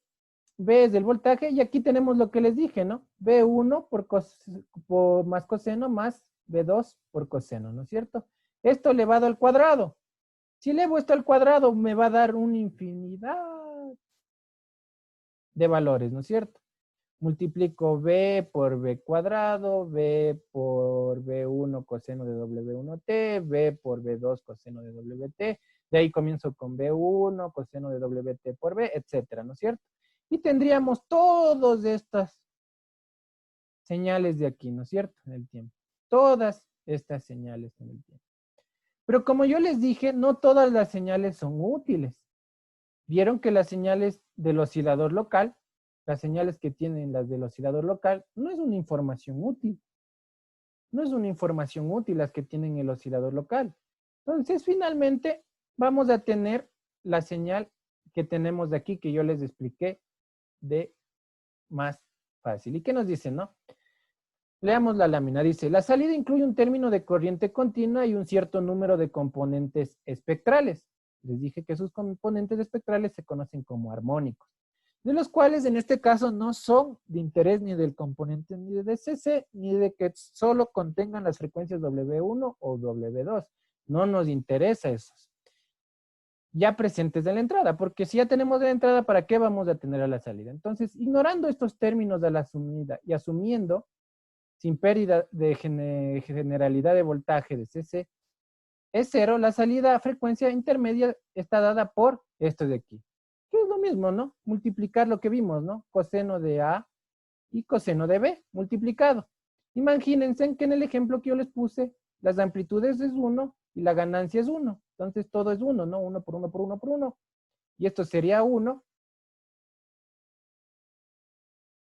B es el voltaje y aquí tenemos lo que les dije, ¿no? B1 por más coseno más B2 por coseno, ¿no es cierto? Esto elevado al cuadrado. Si elevo esto al cuadrado me va a dar una infinidad de valores, ¿no es cierto? Multiplico B por B cuadrado, B por B1 coseno de W1T, B por B2 coseno de WT. De ahí comienzo con B1 coseno de WT por B, etcétera, ¿no es cierto? Y tendríamos todas estas señales de aquí, ¿no es cierto? En el tiempo. Todas estas señales en el tiempo. Pero como yo les dije, no todas las señales son útiles. Vieron que las señales del oscilador local, las señales que tienen las del oscilador local, no es una información útil. No es una información útil las que tienen el oscilador local. Entonces, finalmente, vamos a tener la señal que tenemos de aquí, que yo les expliqué de más fácil. ¿Y qué nos dice, no? Leamos la lámina. Dice, la salida incluye un término de corriente continua y un cierto número de componentes espectrales. Les dije que sus componentes espectrales se conocen como armónicos, de los cuales en este caso no son de interés ni del componente ni de CC, ni de que solo contengan las frecuencias W1 o W2. No nos interesa esos. ya presentes en la entrada, porque si ya tenemos de la entrada, ¿para qué vamos a tener a la salida? Entonces, ignorando estos términos de la asumida y asumiendo, sin pérdida de generalidad de voltaje de CC, es cero, la salida a frecuencia intermedia está dada por esto de aquí. Que es lo mismo, ¿no? Multiplicar lo que vimos, ¿no? Coseno de A y coseno de B, multiplicado. Imagínense que en el ejemplo que yo les puse, las amplitudes es 1 y la ganancia es 1. Entonces todo es 1, ¿no? 1 por 1 por 1 por 1. Y esto sería 1.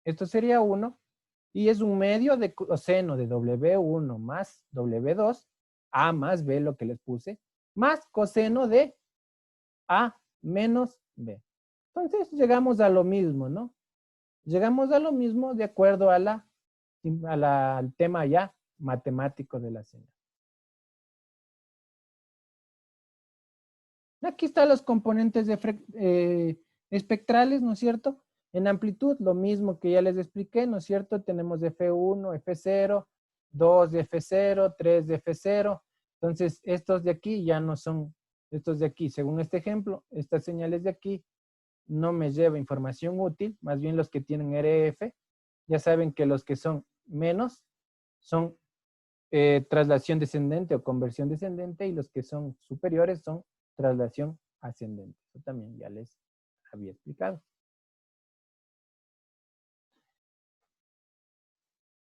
Esto sería 1. Y es un medio de coseno de W1 más W2, A más B, lo que les puse, más coseno de A menos B. Entonces llegamos a lo mismo, ¿no? Llegamos a lo mismo de acuerdo a al tema ya matemático de la señal. Aquí están los componentes espectrales, ¿no es cierto? En amplitud, lo mismo que ya les expliqué, ¿no es cierto? Tenemos F1, F0, 2 de F0, 3 de F0. Entonces, estos de aquí ya no son estos de aquí. Según este ejemplo, estas señales de aquí no me lleva información útil, más bien los que tienen RF. Ya saben que los que son menos son traslación descendente o conversión descendente y los que son superiores son traslación ascendente. Eso también ya les había explicado.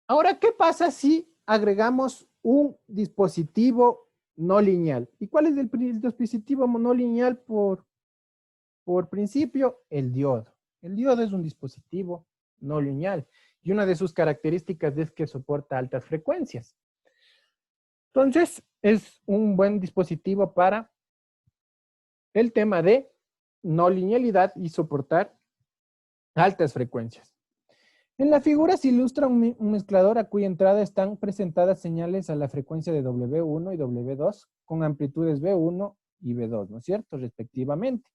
Ahora, ¿qué pasa si agregamos un dispositivo no lineal? ¿Y cuál es el dispositivo no lineal por principio? El diodo. El diodo es un dispositivo no lineal y una de sus características es que soporta altas frecuencias. Entonces, es un buen dispositivo para el tema de no linealidad y soportar altas frecuencias. En la figura se ilustra un mezclador a cuya entrada están presentadas señales a la frecuencia de W1 y W2 con amplitudes B1 y B2, ¿no es cierto? Respectivamente.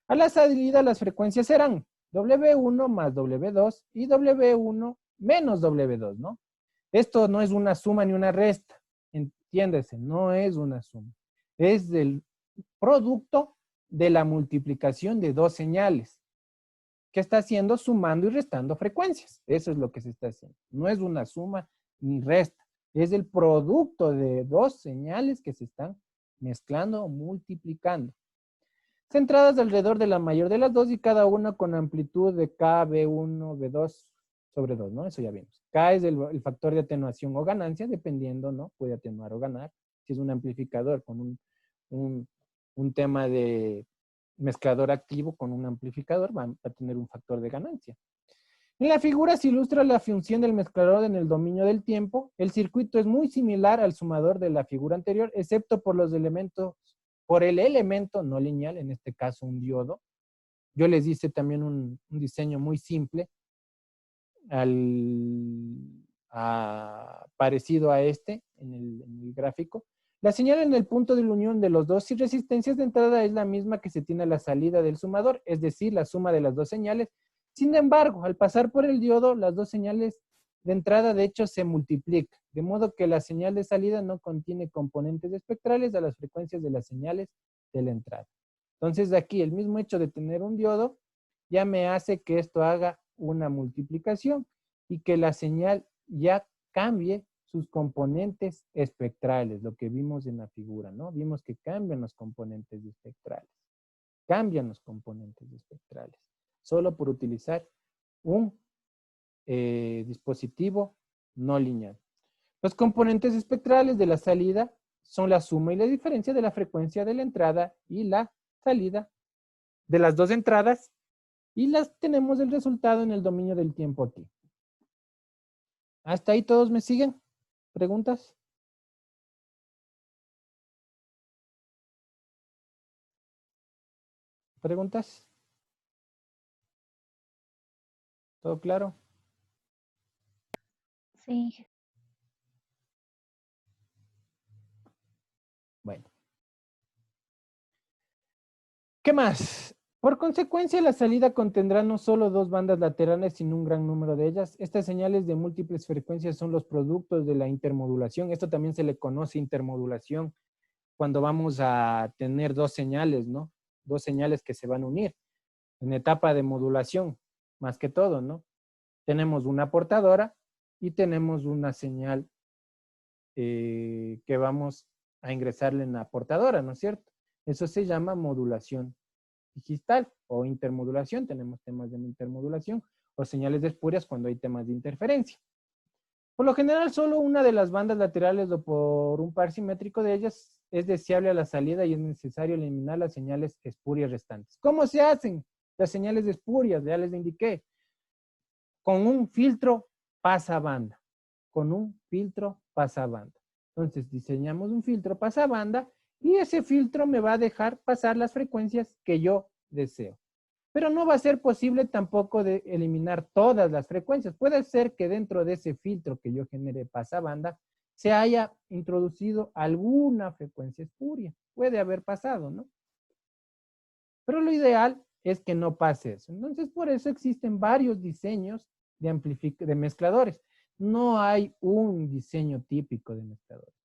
A la salida las frecuencias serán W1 más W2 y W1 menos W2, ¿no? Esto no es una suma ni una resta, entiéndese, no es una suma. Es el producto de la multiplicación de dos señales. ¿Qué está haciendo? Sumando y restando frecuencias. Eso es lo que se está haciendo. No es una suma ni resta. Es el producto de dos señales que se están mezclando o multiplicando. Centradas alrededor de la mayor de las dos y cada una con amplitud de K, B1, B2 sobre 2, ¿no? Eso ya vimos. K es el factor de atenuación o ganancia, dependiendo, ¿no? Puede atenuar o ganar. Si es un amplificador con un tema de mezclador activo con un amplificador, va a tener un factor de ganancia. En la figura se ilustra la función del mezclador en el dominio del tiempo. El circuito es muy similar al sumador de la figura anterior, excepto por los elementos, por el elemento no lineal, en este caso un diodo. Yo les hice también un diseño muy simple, parecido a este en el gráfico. La señal en el punto de la unión de los dos y resistencias de entrada es la misma que se tiene a la salida del sumador, es decir, la suma de las dos señales. Sin embargo, al pasar por el diodo, las dos señales de entrada de hecho se multiplican, de modo que la señal de salida no contiene componentes espectrales a las frecuencias de las señales de la entrada. Entonces aquí el mismo hecho de tener un diodo ya me hace que esto haga una multiplicación y que la señal ya cambie sus componentes espectrales, lo que vimos en la figura, ¿no? Vimos que cambian los componentes espectrales. Cambian los componentes espectrales. Solo por utilizar un dispositivo no lineal. Los componentes espectrales de la salida son la suma y la diferencia de la frecuencia de la entrada y la salida de las dos entradas y las tenemos el resultado en el dominio del tiempo aquí. ¿Hasta ahí todos me siguen? ¿Preguntas? ¿Preguntas? ¿Todo claro? Sí. Bueno. ¿Qué más? Por consecuencia, la salida contendrá no solo dos bandas laterales, sino un gran número de ellas. Estas señales de múltiples frecuencias son los productos de la intermodulación. Esto también se le conoce intermodulación cuando vamos a tener dos señales, ¿no? dos señales que se van a unir en etapa de modulación, más que todo, ¿no? Tenemos una portadora y tenemos una señal que vamos a ingresarle en la portadora, ¿no es cierto? Eso se llama modulación digital o intermodulación. Tenemos temas de intermodulación o señales de espurias cuando hay temas de interferencia. Por lo general, solo una de las bandas laterales o por un par simétrico de ellas es deseable a la salida y es necesario eliminar las señales espurias restantes. ¿Cómo se hacen las señales espurias? Ya les indiqué. Con un filtro pasabanda. Con un filtro pasabanda. Entonces, diseñamos un filtro pasabanda y ese filtro me va a dejar pasar las frecuencias que yo deseo. Pero no va a ser posible tampoco de eliminar todas las frecuencias. Puede ser que dentro de ese filtro que yo genere pasabanda se haya introducido alguna frecuencia espuria. Puede haber pasado, ¿no? Pero lo ideal es que no pase eso. Entonces, por eso existen varios diseños de mezcladores. No hay un diseño típico de mezcladores.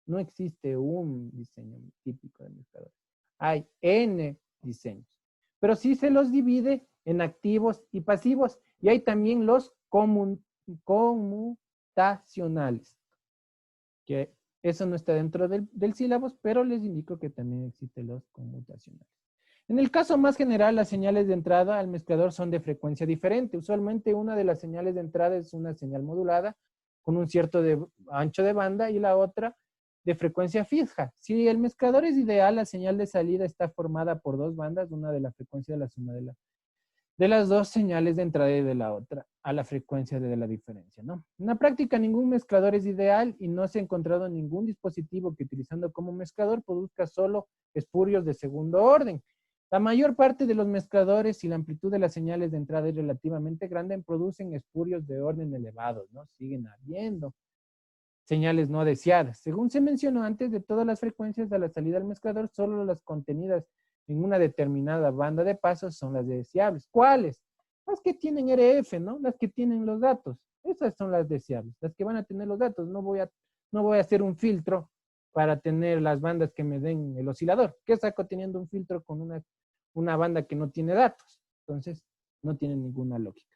No existe un diseño típico de mezcladores. Hay N diseños. Pero sí se los divide en activos y pasivos. Y hay también los conmutacionales. Que eso no está dentro del sílabus, pero les indico que también existen los conmutacionales. En el caso más general, las señales de entrada al mezclador son de frecuencia diferente. Usualmente una de las señales de entrada es una señal modulada con un cierto ancho de banda y la otra de frecuencia fija. Si el mezclador es ideal, la señal de salida está formada por dos bandas, una de la frecuencia de la suma de las dos señales de entrada y de la otra a la frecuencia de la diferencia, ¿no? En la práctica, ningún mezclador es ideal y no se ha encontrado ningún dispositivo que utilizando como mezclador produzca solo espurios de segundo orden. La mayor parte de los mezcladores, si la amplitud de las señales de entrada es relativamente grande, producen espurios de orden elevado, ¿no? Siguen habiendo señales no deseadas. Según se mencionó antes, de todas las frecuencias de la salida del mezclador, solo las contenidas en una determinada banda de pasos son las deseables. ¿Cuáles? Las que tienen RF, ¿no? Las que tienen los datos. Esas son las deseables, las que van a tener los datos. No voy a hacer un filtro para tener las bandas que me den el oscilador. ¿Qué saco teniendo un filtro con una banda que no tiene datos? Entonces, no tiene ninguna lógica.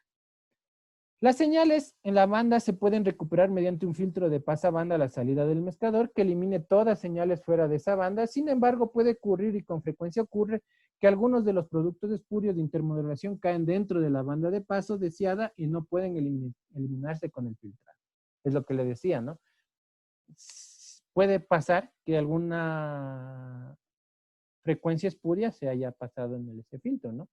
Las señales en la banda se pueden recuperar mediante un filtro de pasabanda a la salida del mezclador que elimine todas señales fuera de esa banda. Sin embargo, puede ocurrir y con frecuencia ocurre que algunos de los productos espurios de intermodulación caen dentro de la banda de paso deseada y no pueden eliminarse con el filtrado. Es lo que le decía, ¿no? Puede pasar que alguna frecuencia espuria se haya pasado en ese filtro, ¿no?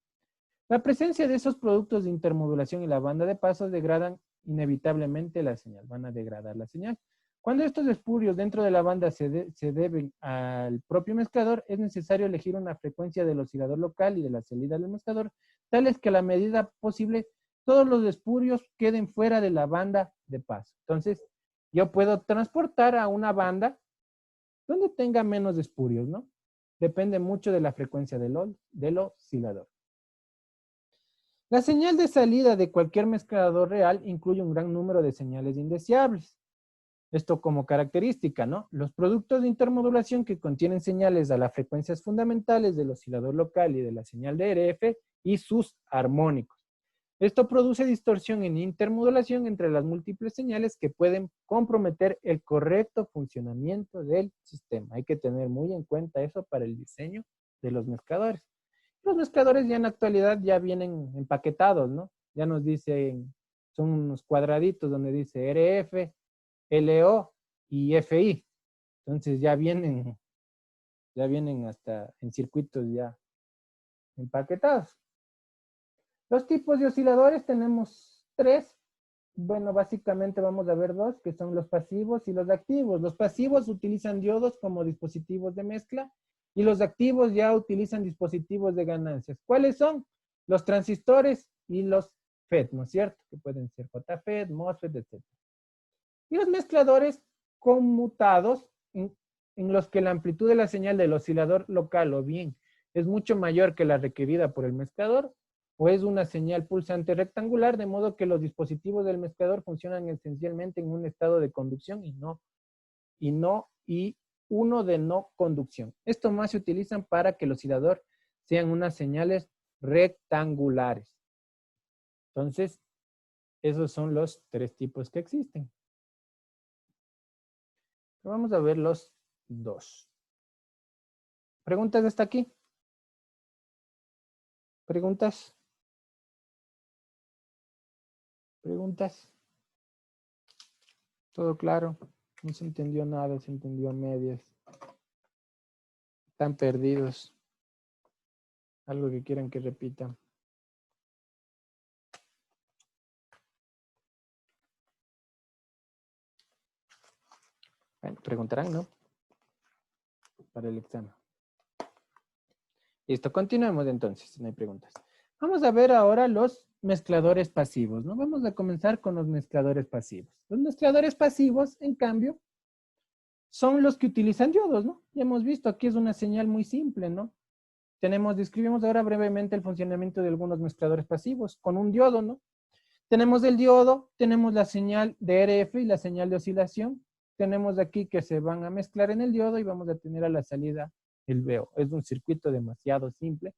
La presencia de esos productos de intermodulación y la banda de pasos degradan inevitablemente la señal, van a degradar la señal. Cuando estos espurios dentro de la banda se deben al propio mezclador, es necesario elegir una frecuencia del oscilador local y de la salida del mezclador, tales que a la medida posible todos los espurios queden fuera de la banda de paso. Entonces, yo puedo transportar a una banda donde tenga menos espurios, ¿no? Depende mucho de la frecuencia del oscilador. La señal de salida de cualquier mezclador real incluye un gran número de señales indeseables. Esto como característica, ¿no? Los productos de intermodulación que contienen señales a las frecuencias fundamentales del oscilador local y de la señal de RF y sus armónicos. Esto produce distorsión en intermodulación entre las múltiples señales que pueden comprometer el correcto funcionamiento del sistema. Hay que tener muy en cuenta eso para el diseño de los mezcladores. Los mezcladores ya en la actualidad ya vienen empaquetados, ¿no? Ya nos dicen, son unos cuadraditos donde dice RF, LO y FI. Entonces ya vienen hasta en circuitos ya empaquetados. Los tipos de osciladores tenemos 3. Bueno, básicamente vamos a ver 2, que son los pasivos y los activos. Los pasivos utilizan diodos como dispositivos de mezcla y los activos ya utilizan dispositivos de ganancias. ¿Cuáles son? Los transistores y los FET, ¿no es cierto? Que pueden ser JFET, MOSFET, etc. Y los mezcladores conmutados en los que la amplitud de la señal del oscilador local o bien es mucho mayor que la requerida por el mezclador o es una señal pulsante rectangular, de modo que los dispositivos del mezclador funcionan esencialmente en un estado de conducción y uno de no conducción. Esto más se utilizan para que el oscilador sean unas señales rectangulares. Entonces, esos son los 3 tipos que existen. Vamos a ver los 2. ¿Preguntas hasta aquí? ¿Preguntas? ¿Preguntas? ¿Todo claro? No se entendió nada, se entendió a medias. Están perdidos. Algo que quieran que repita. Bueno, preguntarán, ¿no? Para el examen. Listo, continuemos entonces, no hay preguntas. Vamos a ver ahora los mezcladores pasivos, ¿no? Vamos a comenzar con los mezcladores pasivos. Los mezcladores pasivos, en cambio, son los que utilizan diodos, ¿no? Ya hemos visto, aquí es una señal muy simple, ¿no? Describimos ahora brevemente el funcionamiento de algunos mezcladores pasivos con un diodo, ¿no? Tenemos el diodo, tenemos la señal de RF y la señal de oscilación. Tenemos aquí que se van a mezclar en el diodo y vamos a tener a la salida el VO. Es un circuito demasiado simple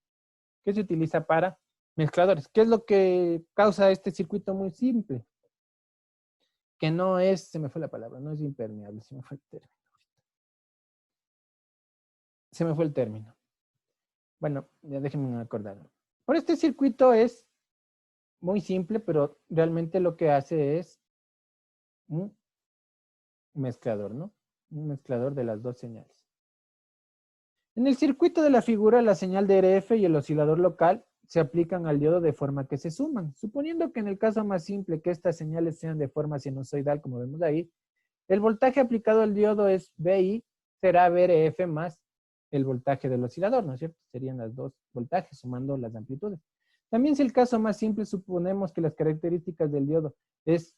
que se utiliza para mezcladores. ¿Qué es lo que causa este circuito muy simple? Que no es, se me fue la palabra, no es impermeable, se me fue el término. Se me fue el término. Bueno, ya déjenme acordar. Por este circuito es muy simple, pero realmente lo que hace es un mezclador, ¿no? Un mezclador de las dos señales. En el circuito de la figura, la señal de RF y el oscilador local se aplican al diodo de forma que se suman. Suponiendo que en el caso más simple que estas señales sean de forma sinusoidal, como vemos ahí, el voltaje aplicado al diodo es VI, será VRF más el voltaje del oscilador, ¿no es cierto? Serían los dos voltajes sumando las amplitudes. También si el caso más simple suponemos que las características del diodo es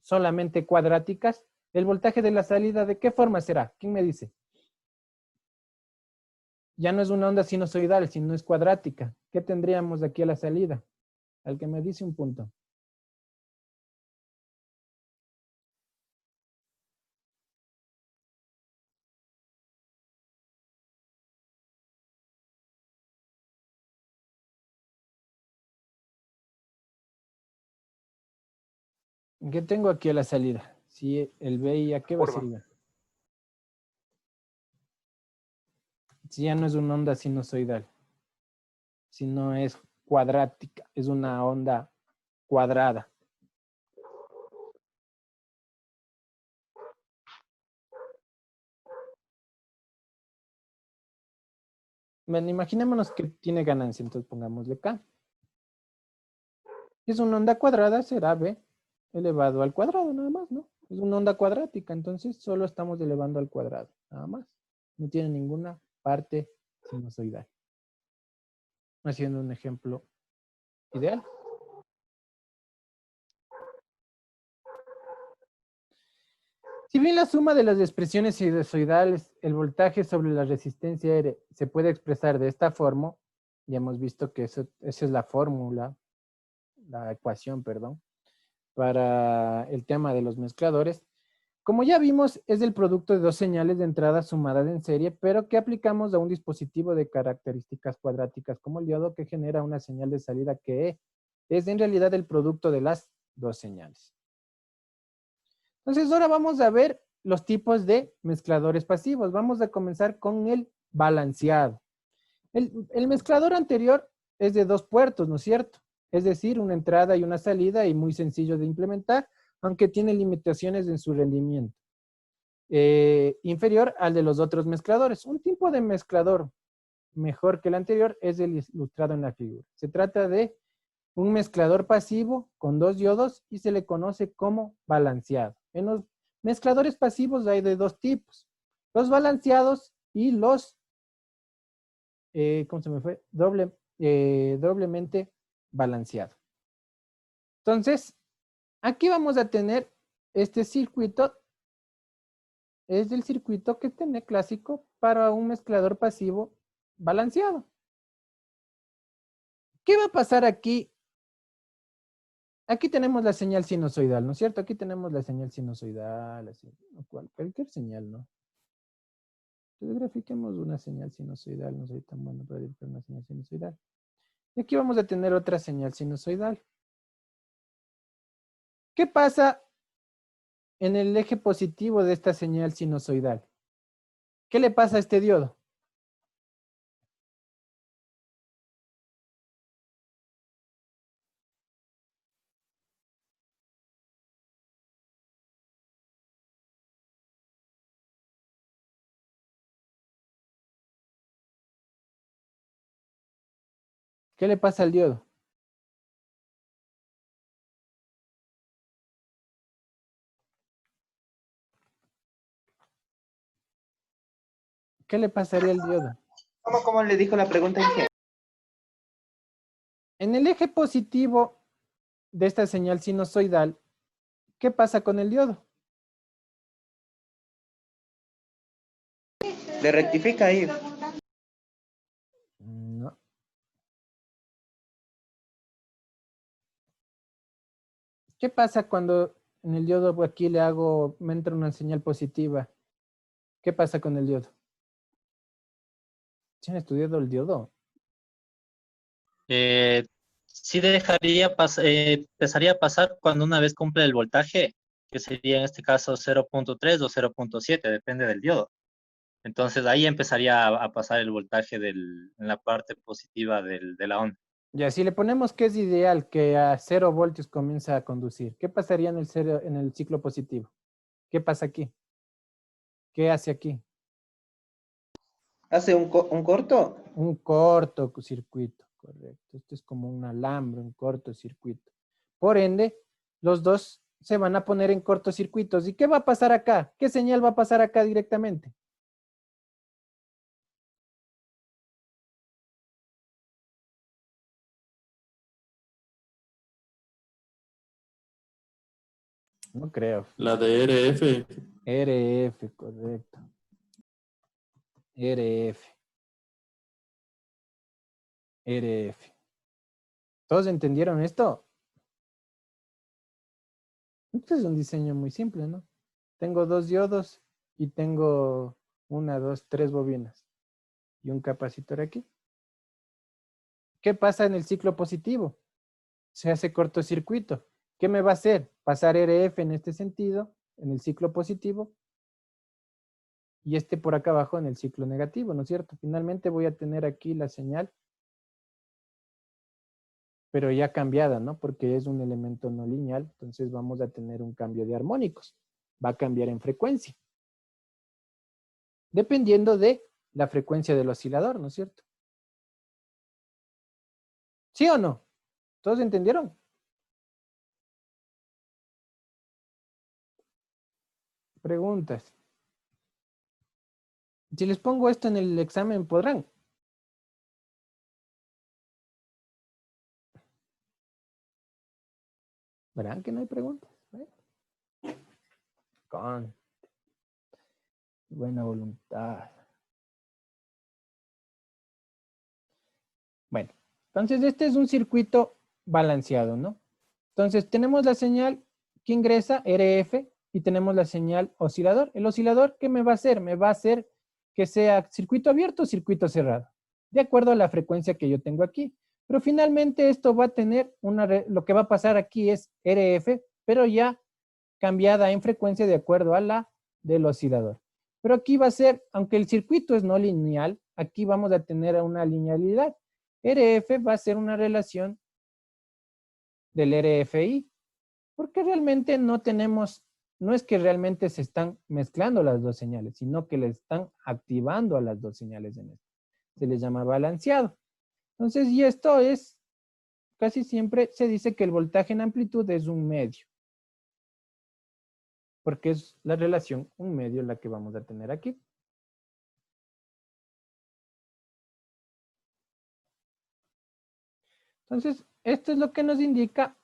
solamente cuadráticas, el voltaje de la salida, ¿de qué forma será? ¿Quién me dice? Ya no es una onda sinusoidal, sino es cuadrática. ¿Qué tendríamos aquí a la salida? Al que me dice un punto. ¿Qué tengo aquí a la salida? Si el BI, ¿a qué va a ser? Si ya no es una onda sinusoidal, sino es cuadrática, es una onda cuadrada. Bueno, imaginémonos que tiene ganancia, entonces pongámosle K. Si es una onda cuadrada, será B elevado al cuadrado, nada más, ¿no? Es una onda cuadrática, entonces solo estamos elevando al cuadrado, nada más. No tiene ninguna parte sinusoidal. Haciendo un ejemplo ideal. Si bien la suma de las expresiones sinusoidales, el voltaje sobre la resistencia R, se puede expresar de esta forma, ya hemos visto que esa es la fórmula, la ecuación, perdón, para el tema de los mezcladores. Como ya vimos, es el producto de dos señales de entrada sumadas en serie, pero que aplicamos a un dispositivo de características cuadráticas como el diodo, que genera una señal de salida que es en realidad el producto de las dos señales. Entonces ahora vamos a ver los tipos de mezcladores pasivos. Vamos a comenzar con el balanceado. El mezclador anterior es de dos puertos, ¿no es cierto? Es decir, una entrada y una salida y muy sencillo de implementar, aunque tiene limitaciones en su rendimiento. Inferior al de los otros mezcladores. Un tipo de mezclador mejor que el anterior es el ilustrado en la figura. Se trata de un mezclador pasivo con dos diodos y se le conoce como balanceado. En los mezcladores pasivos hay de dos tipos. Los balanceados y los, ¿cómo se me fue? Doblemente balanceado. Entonces, aquí vamos a tener este circuito. Es el circuito que tiene clásico para un mezclador pasivo balanceado. ¿Qué va a pasar aquí? Aquí tenemos la señal sinusoidal, ¿no es cierto? Aquí tenemos la señal sinusoidal, así, cualquier señal, ¿no? Entonces grafiquemos una señal sinusoidal. No soy tan bueno para dibujar una señal sinusoidal. Y aquí vamos a tener otra señal sinusoidal. ¿Qué pasa en el eje positivo de esta señal sinusoidal? ¿Qué le pasa a este diodo? ¿Qué le pasa al diodo? ¿Qué le pasaría al diodo? ¿Cómo le dijo la pregunta, Inge? En el eje positivo de esta señal sinusoidal, ¿qué pasa con el diodo? Le rectifica ahí. No. ¿Qué pasa cuando en el diodo aquí me entra una señal positiva? ¿Qué pasa con el diodo? ¿Sí han estudiado el diodo? Sí empezaría a pasar cuando una vez cumple el voltaje, que sería en este caso 0.3 o 0.7, depende del diodo. Entonces ahí empezaría a pasar el voltaje en la parte positiva de la onda. Ya, si le ponemos que es ideal que a 0 voltios comienza a conducir, ¿qué pasaría en el ciclo positivo? ¿Qué pasa aquí? ¿Qué hace aquí? ¿Hace un corto? Un cortocircuito, correcto. Esto es como un alambre, un cortocircuito. Por ende, los dos se van a poner en cortocircuitos. ¿Y qué va a pasar acá? ¿Qué señal va a pasar acá directamente? No creo. La de RF. RF, correcto. RF. RF. ¿Todos entendieron esto? Este es un diseño muy simple, ¿no? Tengo dos diodos y tengo 1, 2, 3 bobinas y un capacitor aquí. ¿Qué pasa en el ciclo positivo? Se hace cortocircuito. ¿Qué me va a hacer? Pasar RF en este sentido, en el ciclo positivo, y este por acá abajo en el ciclo negativo, ¿no es cierto? Finalmente voy a tener aquí la señal, pero ya cambiada, ¿no? Porque es un elemento no lineal, entonces vamos a tener un cambio de armónicos. Va a cambiar en frecuencia, dependiendo de la frecuencia del oscilador, ¿no es cierto? ¿Sí o no? ¿Todos entendieron? Preguntas. Si les pongo esto en el examen, ¿podrán? ¿Verán que no hay preguntas? Con buena voluntad. Bueno, entonces este es un circuito balanceado, ¿no? Entonces tenemos la señal que ingresa, RF, y tenemos la señal oscilador. El oscilador, ¿qué me va a hacer? Me va a hacer que sea circuito abierto o circuito cerrado, de acuerdo a la frecuencia que yo tengo aquí. Pero finalmente esto va a tener lo que va a pasar aquí es RF, pero ya cambiada en frecuencia de acuerdo a la del oscilador. Pero aquí va a ser, aunque el circuito es no lineal, aquí vamos a tener una linealidad. RF va a ser una relación del RFI, porque realmente no es que realmente se están mezclando las dos señales, sino que le están activando a las dos señales en esto. Se les llama balanceado. Entonces, y esto es, casi siempre se dice que el voltaje en amplitud es un medio, porque es la relación un medio la que vamos a tener aquí. Entonces, esto es lo que nos indica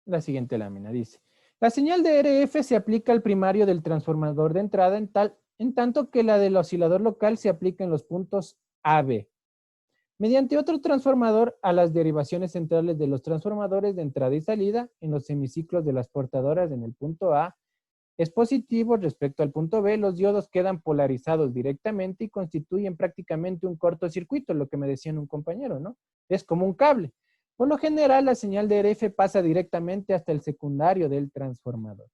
la siguiente lámina. Dice, la señal de RF se aplica al primario del transformador de entrada en tanto que la del oscilador local se aplica en los puntos AB. Mediante otro transformador a las derivaciones centrales de los transformadores de entrada y salida en los semiciclos de las portadoras en el punto A es positivo respecto al punto B, los diodos quedan polarizados directamente y constituyen prácticamente un cortocircuito, lo que me decían un compañero, ¿no? Es como un cable. Por lo general, la señal de RF pasa directamente hasta el secundario del transformador.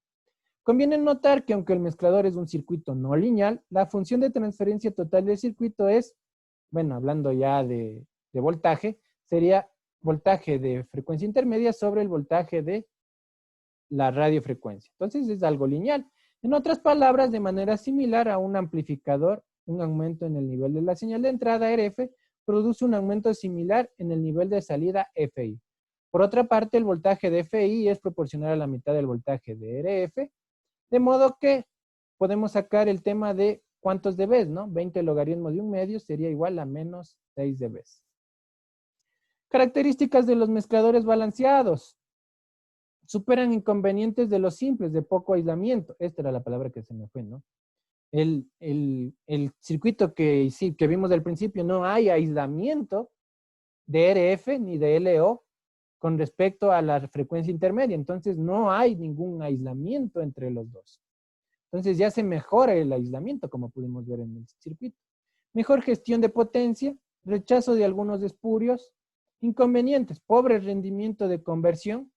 Conviene notar que aunque el mezclador es un circuito no lineal, la función de transferencia total del circuito es, bueno, hablando ya de voltaje, sería voltaje de frecuencia intermedia sobre el voltaje de la radiofrecuencia. Entonces es algo lineal. En otras palabras, de manera similar a un amplificador, un aumento en el nivel de la señal de entrada RF produce un aumento similar en el nivel de salida FI. Por otra parte, el voltaje de FI es proporcional a la mitad del voltaje de RF, de modo que podemos sacar el tema de cuántos dB, ¿no? 20 logaritmo de un medio sería igual a menos 6 dB. Características de los mezcladores balanceados. Superan inconvenientes de los simples, de poco aislamiento. Esta era la palabra que se me fue, ¿no? El circuito que vimos al principio, no hay aislamiento de RF ni de LO con respecto a la frecuencia intermedia. Entonces, no hay ningún aislamiento entre los dos. Entonces, ya se mejora el aislamiento, como pudimos ver en el circuito. Mejor gestión de potencia, rechazo de algunos espurios, inconvenientes, pobre rendimiento de conversión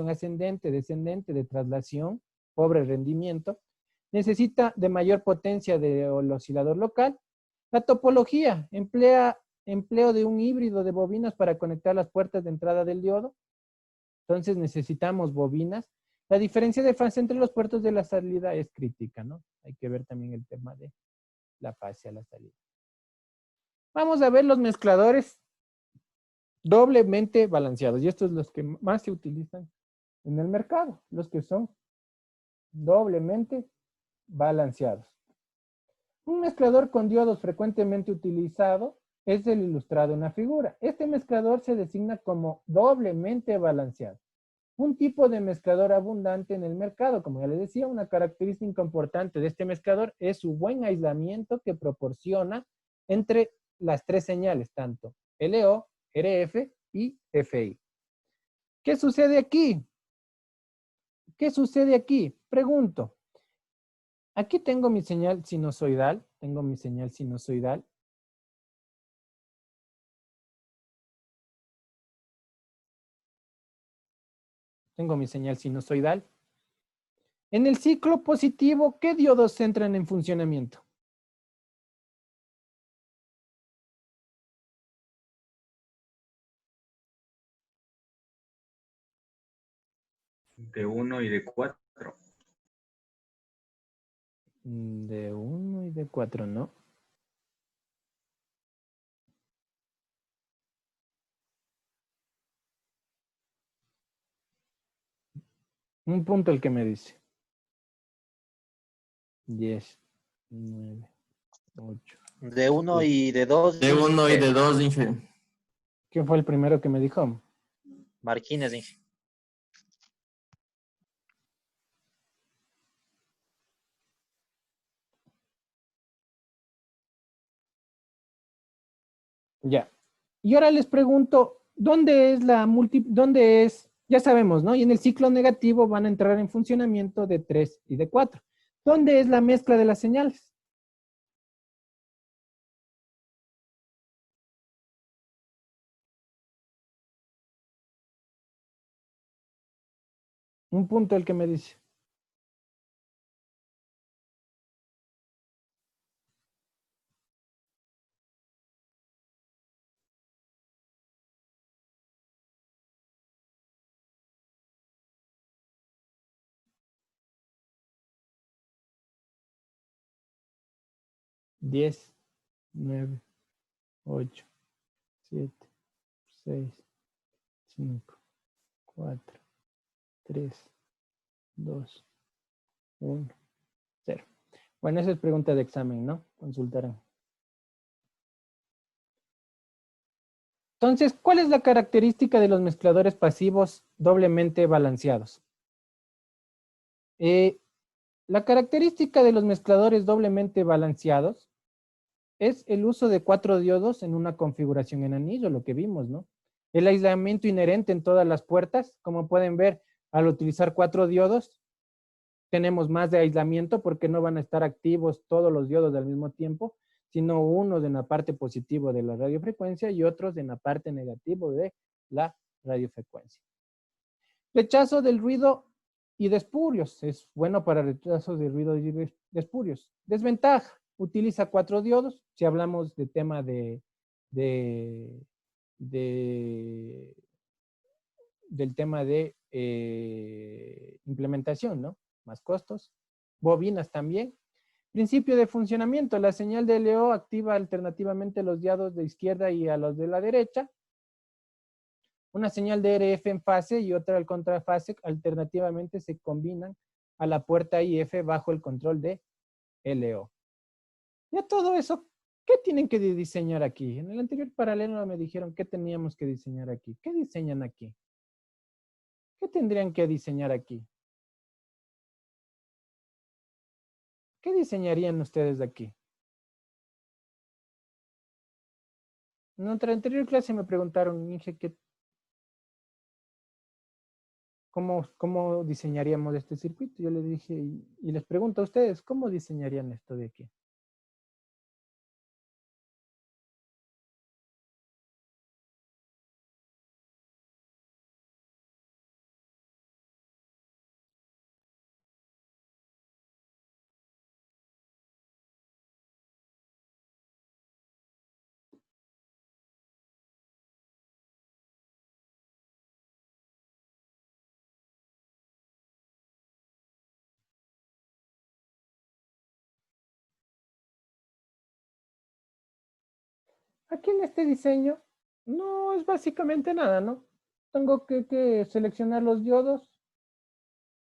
ascendente, descendente, de traslación, pobre rendimiento, necesita de mayor potencia del oscilador local. La topología, empleo de un híbrido de bobinas para conectar las puertas de entrada del diodo. Entonces necesitamos bobinas. La diferencia de fase entre los puertos de la salida es crítica, ¿no? Hay que ver también el tema de la fase a la salida. Vamos a ver los mezcladores doblemente balanceados. Y estos son los que más se utilizan en el mercado, los que son doblemente balanceados. Un mezclador con diodos frecuentemente utilizado es el ilustrado en la figura. Este mezclador se designa como doblemente balanceado. Un tipo de mezclador abundante en el mercado, como ya les decía, una característica importante de este mezclador es su buen aislamiento que proporciona entre las tres señales, tanto LO, RF y FI. ¿Qué sucede aquí? ¿Qué sucede aquí? Pregunto. Aquí tengo mi señal sinusoidal. Tengo mi señal sinusoidal. Tengo mi señal sinusoidal. En el ciclo positivo, ¿qué diodos entran en funcionamiento? De 1 y de 4. De 1 y de 4, ¿no? Un punto el que me dice. 10, 9, 8. De 1 y de 2. De 1 y de 2, Inge. ¿Quién fue el primero que me dijo? Marquines, Inge. Ya. Y ahora les pregunto, ¿dónde es? Ya sabemos, ¿no? Y en el ciclo negativo van a entrar en funcionamiento de 3 y de 4. ¿Dónde es la mezcla de las señales? Un punto el que me dice. Diez, 9, 8, 7, 6, 5, 4, 3, 2, 1, 0. Bueno, esa es pregunta de examen, ¿no? Consultarán. Entonces, ¿cuál es la característica de los mezcladores pasivos doblemente balanceados? La característica de los mezcladores doblemente balanceados es el uso de 4 diodos en una configuración en anillo, lo que vimos, ¿no? El aislamiento inherente en todas las puertas, como pueden ver, al utilizar 4 diodos, tenemos más de aislamiento porque no van a estar activos todos los diodos al mismo tiempo, sino unos en la parte positiva de la radiofrecuencia y otros en la parte negativa de la radiofrecuencia. Rechazo del ruido y de espurios. Es bueno para rechazo de ruido y de espurios. Desventaja. Utiliza 4 diodos. Si hablamos de tema del tema de implementación, ¿no? Más costos. Bobinas también. Principio de funcionamiento. La señal de LO activa alternativamente los diodos de izquierda y a los de la derecha. Una señal de RF en fase y otra al contrafase alternativamente se combinan a la puerta IF bajo el control de LO. Ya todo eso, ¿qué tienen que diseñar aquí? En el anterior paralelo me dijeron qué teníamos que diseñar aquí. ¿Qué diseñan aquí? ¿Qué tendrían que diseñar aquí? ¿Qué diseñarían ustedes de aquí? En nuestra anterior clase me preguntaron, Inge, ¿cómo diseñaríamos este circuito? Yo les dije, y les pregunto a ustedes, ¿cómo diseñarían esto de aquí? Aquí en este diseño no es básicamente nada, ¿no? Tengo que seleccionar los diodos,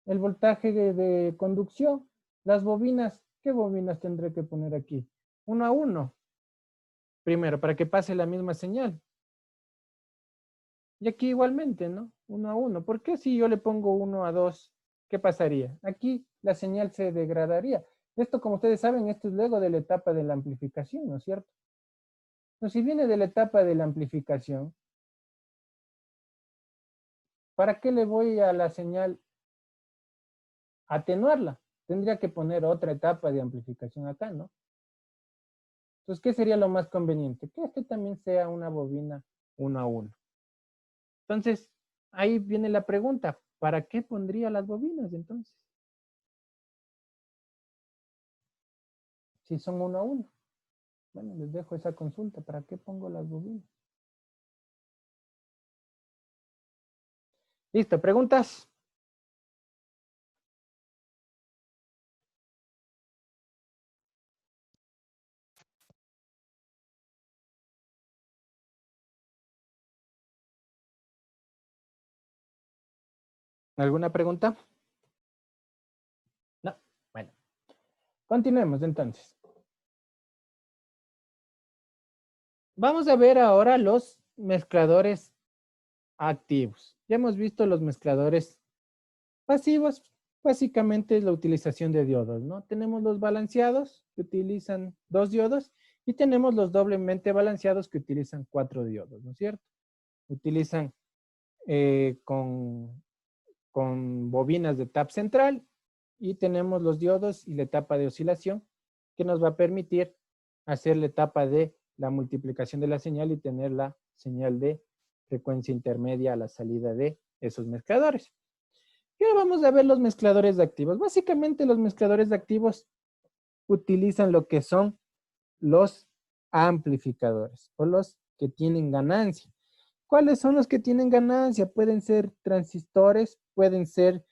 el voltaje de conducción, las bobinas. ¿Qué bobinas tendré que poner aquí? 1 a 1. Primero, para que pase la misma señal. Y aquí igualmente, ¿no? 1 a 1. ¿Por qué si yo le pongo 1 a 2? ¿Qué pasaría? Aquí la señal se degradaría. Esto, como ustedes saben, esto es luego de la etapa de la amplificación, ¿no es cierto? Entonces, si viene de la etapa de la amplificación, ¿para qué le voy a la señal atenuarla? Tendría que poner otra etapa de amplificación acá, ¿no? Entonces, ¿qué sería lo más conveniente? Que este también sea una bobina 1 a 1. Entonces, ahí viene la pregunta, ¿para qué pondría las bobinas entonces? Si son 1 a 1. Bueno, les dejo esa consulta, ¿para qué pongo las bobinas? Listo, ¿preguntas? ¿Alguna pregunta? No. Bueno. Continuemos entonces. Vamos a ver ahora los mezcladores activos. Ya hemos visto los mezcladores pasivos. Básicamente es la utilización de diodos, ¿no? Tenemos los balanceados que utilizan 2 diodos y tenemos los doblemente balanceados que utilizan 4 diodos, ¿no es cierto? Utilizan con bobinas de tap central y tenemos los diodos y la etapa de oscilación que nos va a permitir hacer la etapa de la multiplicación de la señal y tener la señal de frecuencia intermedia a la salida de esos mezcladores. Y ahora vamos a ver los mezcladores de activos. Básicamente los mezcladores de activos utilizan lo que son los amplificadores o los que tienen ganancia. ¿Cuáles son los que tienen ganancia? Pueden ser transistores, pueden ser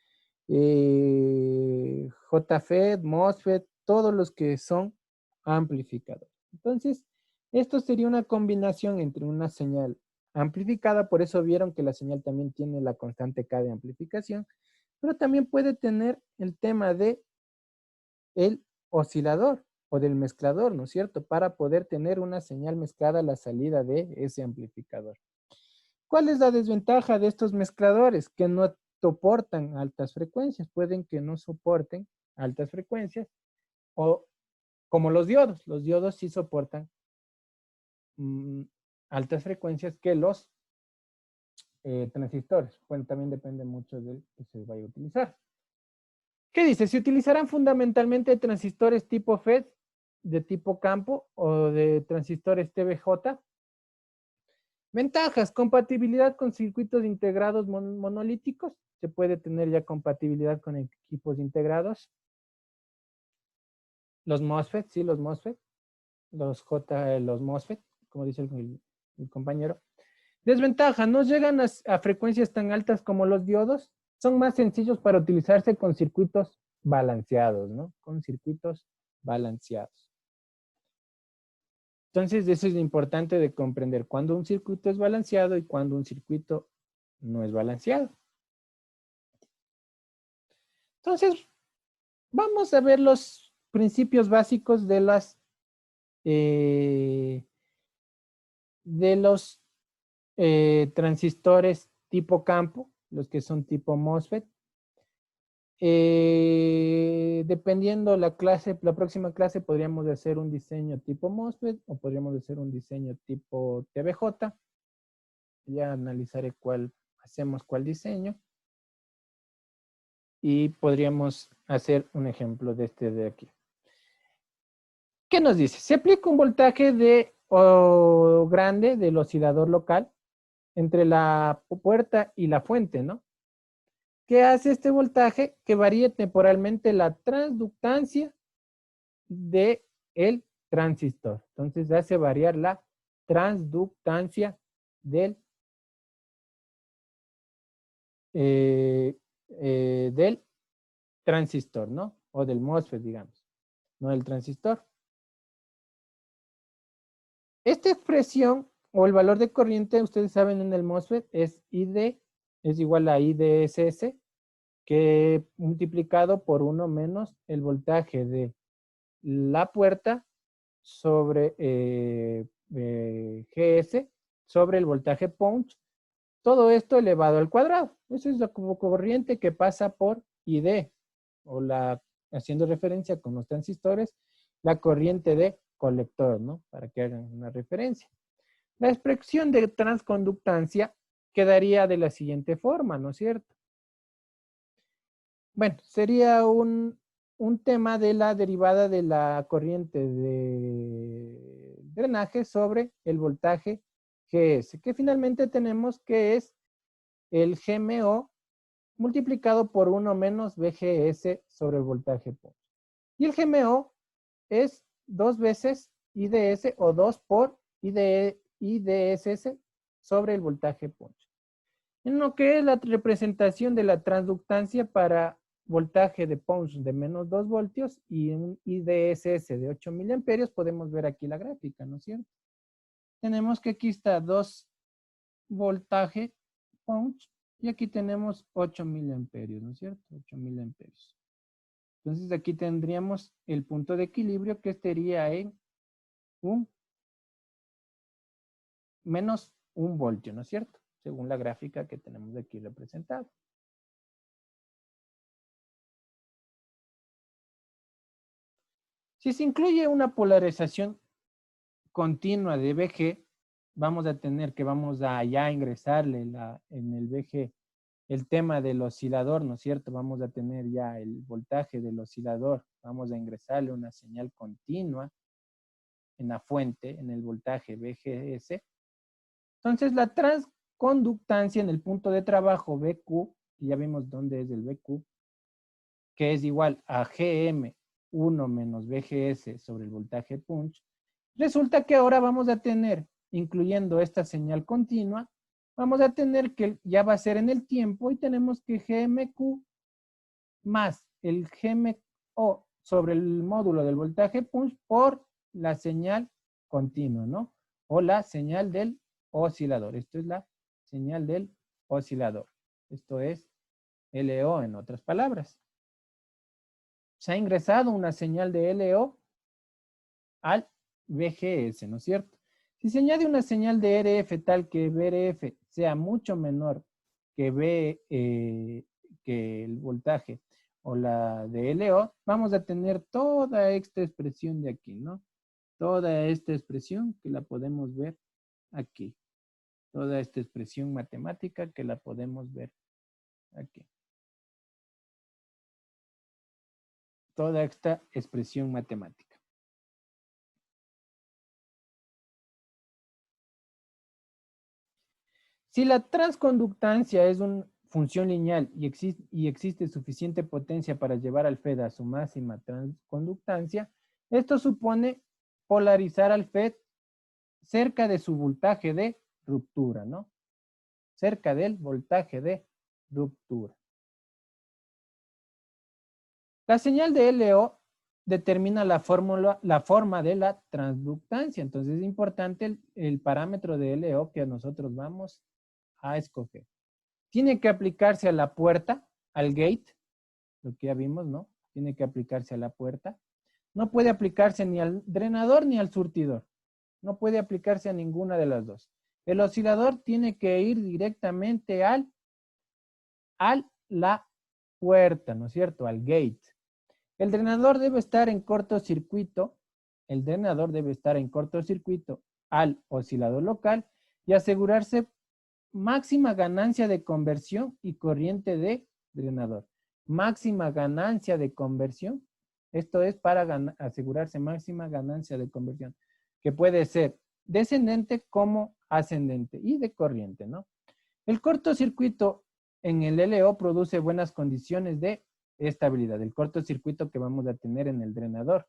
JFET, MOSFET, todos los que son amplificadores. Entonces, esto sería una combinación entre una señal amplificada, por eso vieron que la señal también tiene la constante K de amplificación, pero también puede tener el tema de el oscilador o del mezclador, ¿no es cierto? Para poder tener una señal mezclada a la salida de ese amplificador. ¿Cuál es la desventaja de estos mezcladores? Que no soportan altas frecuencias. Pueden que no soporten altas frecuencias o como los diodos. Los diodos sí soportan altas frecuencias que los transistores. Bueno, también depende mucho del que se vaya a utilizar. ¿Qué dice? Se utilizarán fundamentalmente transistores tipo FET, de tipo campo o de transistores TBJ. Ventajas, compatibilidad con circuitos integrados monolíticos. Se puede tener ya compatibilidad con equipos integrados. Los MOSFET, sí, los MOSFET. Los MOSFET, como dice el compañero. Desventaja, no llegan a frecuencias tan altas como los diodos. Son más sencillos para utilizarse con circuitos balanceados, ¿no? Con circuitos balanceados. Entonces, eso es lo importante de comprender cuándo un circuito es balanceado y cuándo un circuito no es balanceado. Entonces, vamos a ver los principios básicos de los transistores tipo campo, los que son tipo MOSFET. Dependiendo la próxima clase podríamos hacer un diseño tipo MOSFET o podríamos hacer un diseño tipo TBJ. Ya analizaré cuál diseño. Y podríamos hacer un ejemplo de este de aquí. ¿Qué nos dice? Se aplica un voltaje grande del oscilador local entre la puerta y la fuente, ¿no? ¿Qué hace este voltaje? Que varíe temporalmente la transductancia del transistor. Entonces hace variar la transductancia del transistor, ¿no? O del MOSFET, digamos, no del transistor. Esta expresión o el valor de corriente, ustedes saben en el MOSFET, es ID, es igual a IDSS, que multiplicado por 1 menos el voltaje de la puerta sobre GS sobre el voltaje punch. Todo esto elevado al cuadrado. Eso es la corriente que pasa por ID, o haciendo referencia con los transistores, la corriente de colector, ¿no? Para que hagan una referencia. La expresión de transconductancia quedaría de la siguiente forma, ¿no es cierto? Bueno, sería un tema de la derivada de la corriente de drenaje sobre el voltaje GS, que finalmente tenemos que es el GMO multiplicado por 1 menos VGS sobre el voltaje punch. Y el GMO es 2 veces IDS o 2 por IDSS sobre el voltaje punch. En lo que es la representación de la transductancia para voltaje de punch de menos 2 voltios y un IDSS de 8 miliamperios, podemos ver aquí la gráfica, ¿no es cierto? Tenemos que aquí está 2 voltaje punch y aquí tenemos 8 miliamperios, ¿no es cierto? 8 miliamperios. Entonces aquí tendríamos el punto de equilibrio que estaría en menos 1 voltio, ¿no es cierto? Según la gráfica que tenemos aquí representada. Si se incluye una polarización continua de VG, vamos a tener que vamos a ya ingresarle en el VG el tema del oscilador, ¿no es cierto? Vamos a tener ya el voltaje del oscilador, vamos a ingresarle una señal continua en la fuente, en el voltaje VGS. Entonces la transconductancia en el punto de trabajo BQ, que ya vimos dónde es el BQ, que es igual a GM1 menos VGS sobre el voltaje punch, resulta que ahora vamos a tener, incluyendo esta señal continua, vamos a tener que ya va a ser en el tiempo y tenemos que GMQ más el GMO sobre el módulo del voltaje punch por la señal continua, ¿no? O la señal del oscilador. Esto es la señal del oscilador. Esto es LO en otras palabras. Se ha ingresado una señal de LO al VGS, ¿no es cierto? Si se añade una señal de RF tal que BRF sea mucho menor que que el voltaje o la de LO, vamos a tener toda esta expresión de aquí, ¿no? Toda esta expresión que la podemos ver aquí. Toda esta expresión matemática que la podemos ver aquí. toda esta expresión matemática. Si la transconductancia es una función lineal y existe suficiente potencia para llevar al FET a su máxima transconductancia, esto supone polarizar al FET cerca de su voltaje de ruptura, ¿no? Cerca del voltaje de ruptura. La señal de LO determina la forma de la transductancia. Entonces es importante el parámetro de LO que nosotros vamos a escoger. Tiene que aplicarse a la puerta, al gate, lo que ya vimos, ¿no? Tiene que aplicarse a la puerta. No puede aplicarse ni al drenador ni al surtidor. No puede aplicarse a ninguna de las dos. El oscilador tiene que ir directamente a la puerta, ¿no es cierto? Al gate. El drenador debe estar en cortocircuito. El drenador debe estar en cortocircuito al oscilador local y asegurarse máxima ganancia de conversión y corriente de drenador. Máxima ganancia de conversión. Esto es para asegurarse máxima ganancia de conversión, que puede ser descendente como ascendente y de corriente, ¿no? El cortocircuito en el LO produce buenas condiciones de estabilidad, el cortocircuito que vamos a tener en el drenador.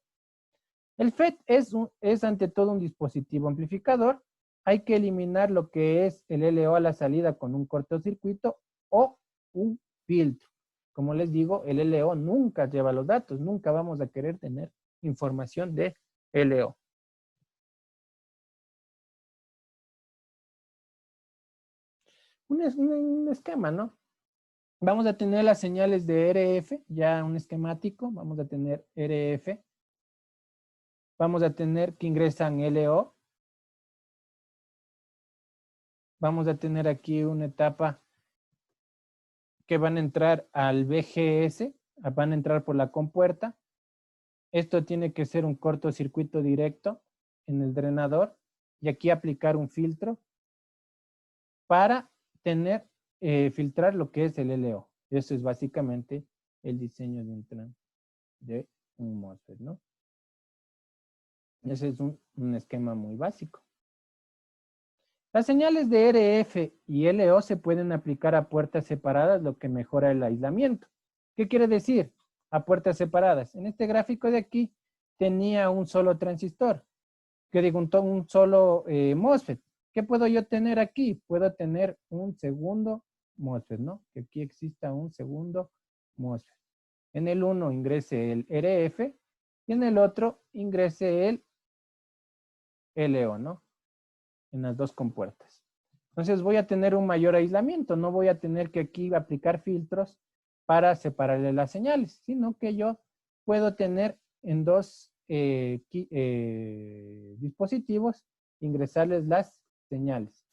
El FET es ante todo un dispositivo amplificador. Hay que eliminar lo que es el LO a la salida con un cortocircuito o un filtro. Como les digo, el LO nunca lleva los datos, nunca vamos a querer tener información de LO. Un esquema, ¿no? Vamos a tener las señales de RF, ya un esquemático. Vamos a tener RF. Vamos a tener que ingresan LO. Vamos a tener aquí una etapa que van a entrar al BGS, van a entrar por la compuerta. Esto tiene que ser un cortocircuito directo en el drenador y aquí aplicar un filtro para tener, filtrar lo que es el LO. Eso es básicamente el diseño de un MOSFET, ¿no? Ese es un esquema muy básico. Las señales de RF y LO se pueden aplicar a puertas separadas, lo que mejora el aislamiento. ¿Qué quiere decir? A puertas separadas. En este gráfico de aquí tenía un solo transistor, que digo, un solo MOSFET. ¿Qué puedo yo tener aquí? Puedo tener un segundo MOSFET, ¿no? Que aquí exista un segundo MOSFET. En el uno ingrese el RF y en el otro ingrese el LO, ¿no? En las dos compuertas. Entonces voy a tener un mayor aislamiento. No voy a tener que aquí aplicar filtros para separarle las señales, sino que yo puedo tener en dos dispositivos ingresarles las señales.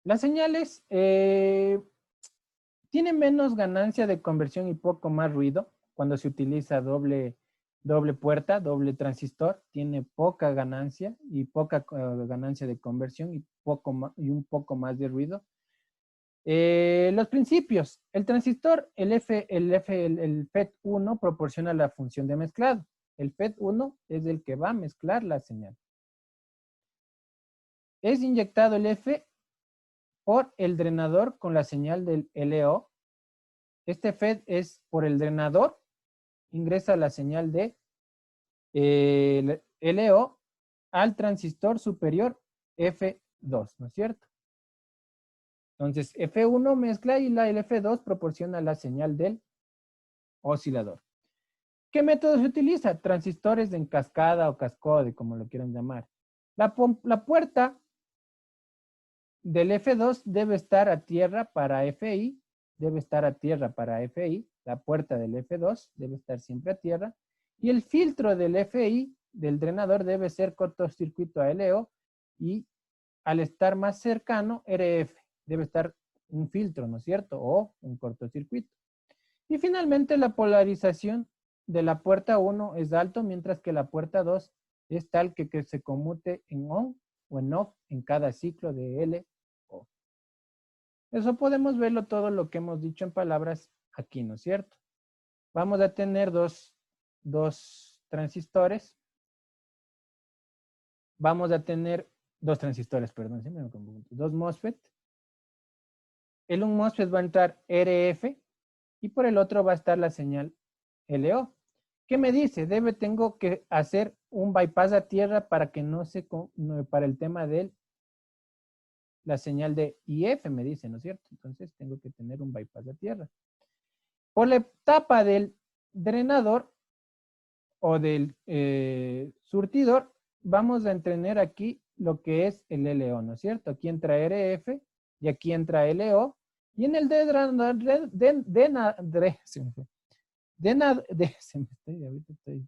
Las señales tienen menos ganancia de conversión y poco más ruido cuando se utiliza doble puerta, doble transistor. Tiene poca ganancia y poca ganancia de conversión y un poco más de ruido. Los principios. El transistor, el FET1 proporciona la función de mezclado. El FET1 es el que va a mezclar la señal. Es inyectado el F por el drenador con la señal del LO. Este FET es por el drenador, ingresa la señal de LO al transistor superior F2, ¿no es cierto? Entonces, F1 mezcla y el F2 proporciona la señal del oscilador. ¿Qué método se utiliza? Transistores en cascada o cascode, como lo quieran llamar. La puerta del F2 debe estar a tierra para FI, debe estar a tierra para FI. La puerta del F2 debe estar siempre a tierra. Y el filtro del FI, del drenador, debe ser cortocircuito a LO y al estar más cercano, RF. Debe estar un filtro, ¿no es cierto? O un cortocircuito. Y finalmente la polarización de la puerta 1 es alto, mientras que la puerta 2 es tal que se conmute en ON o en off en cada ciclo de LO. Eso podemos verlo todo lo que hemos dicho en palabras aquí, ¿no es cierto? Vamos a tener dos transistores. Vamos a tener dos transistores, perdón, siempre me confundo. Dos MOSFET. En un MOSFET va a entrar RF y por el otro va a estar la señal LO. ¿Qué me dice? Tengo que hacer un bypass a tierra para que para el tema de la señal de IF, me dice, ¿no es cierto? Entonces tengo que tener un bypass a tierra. Por la etapa del drenador o del surtidor, vamos a tener aquí lo que es el LO, ¿no es cierto? Aquí entra RF y aquí entra LO. Y en el ahorita estoy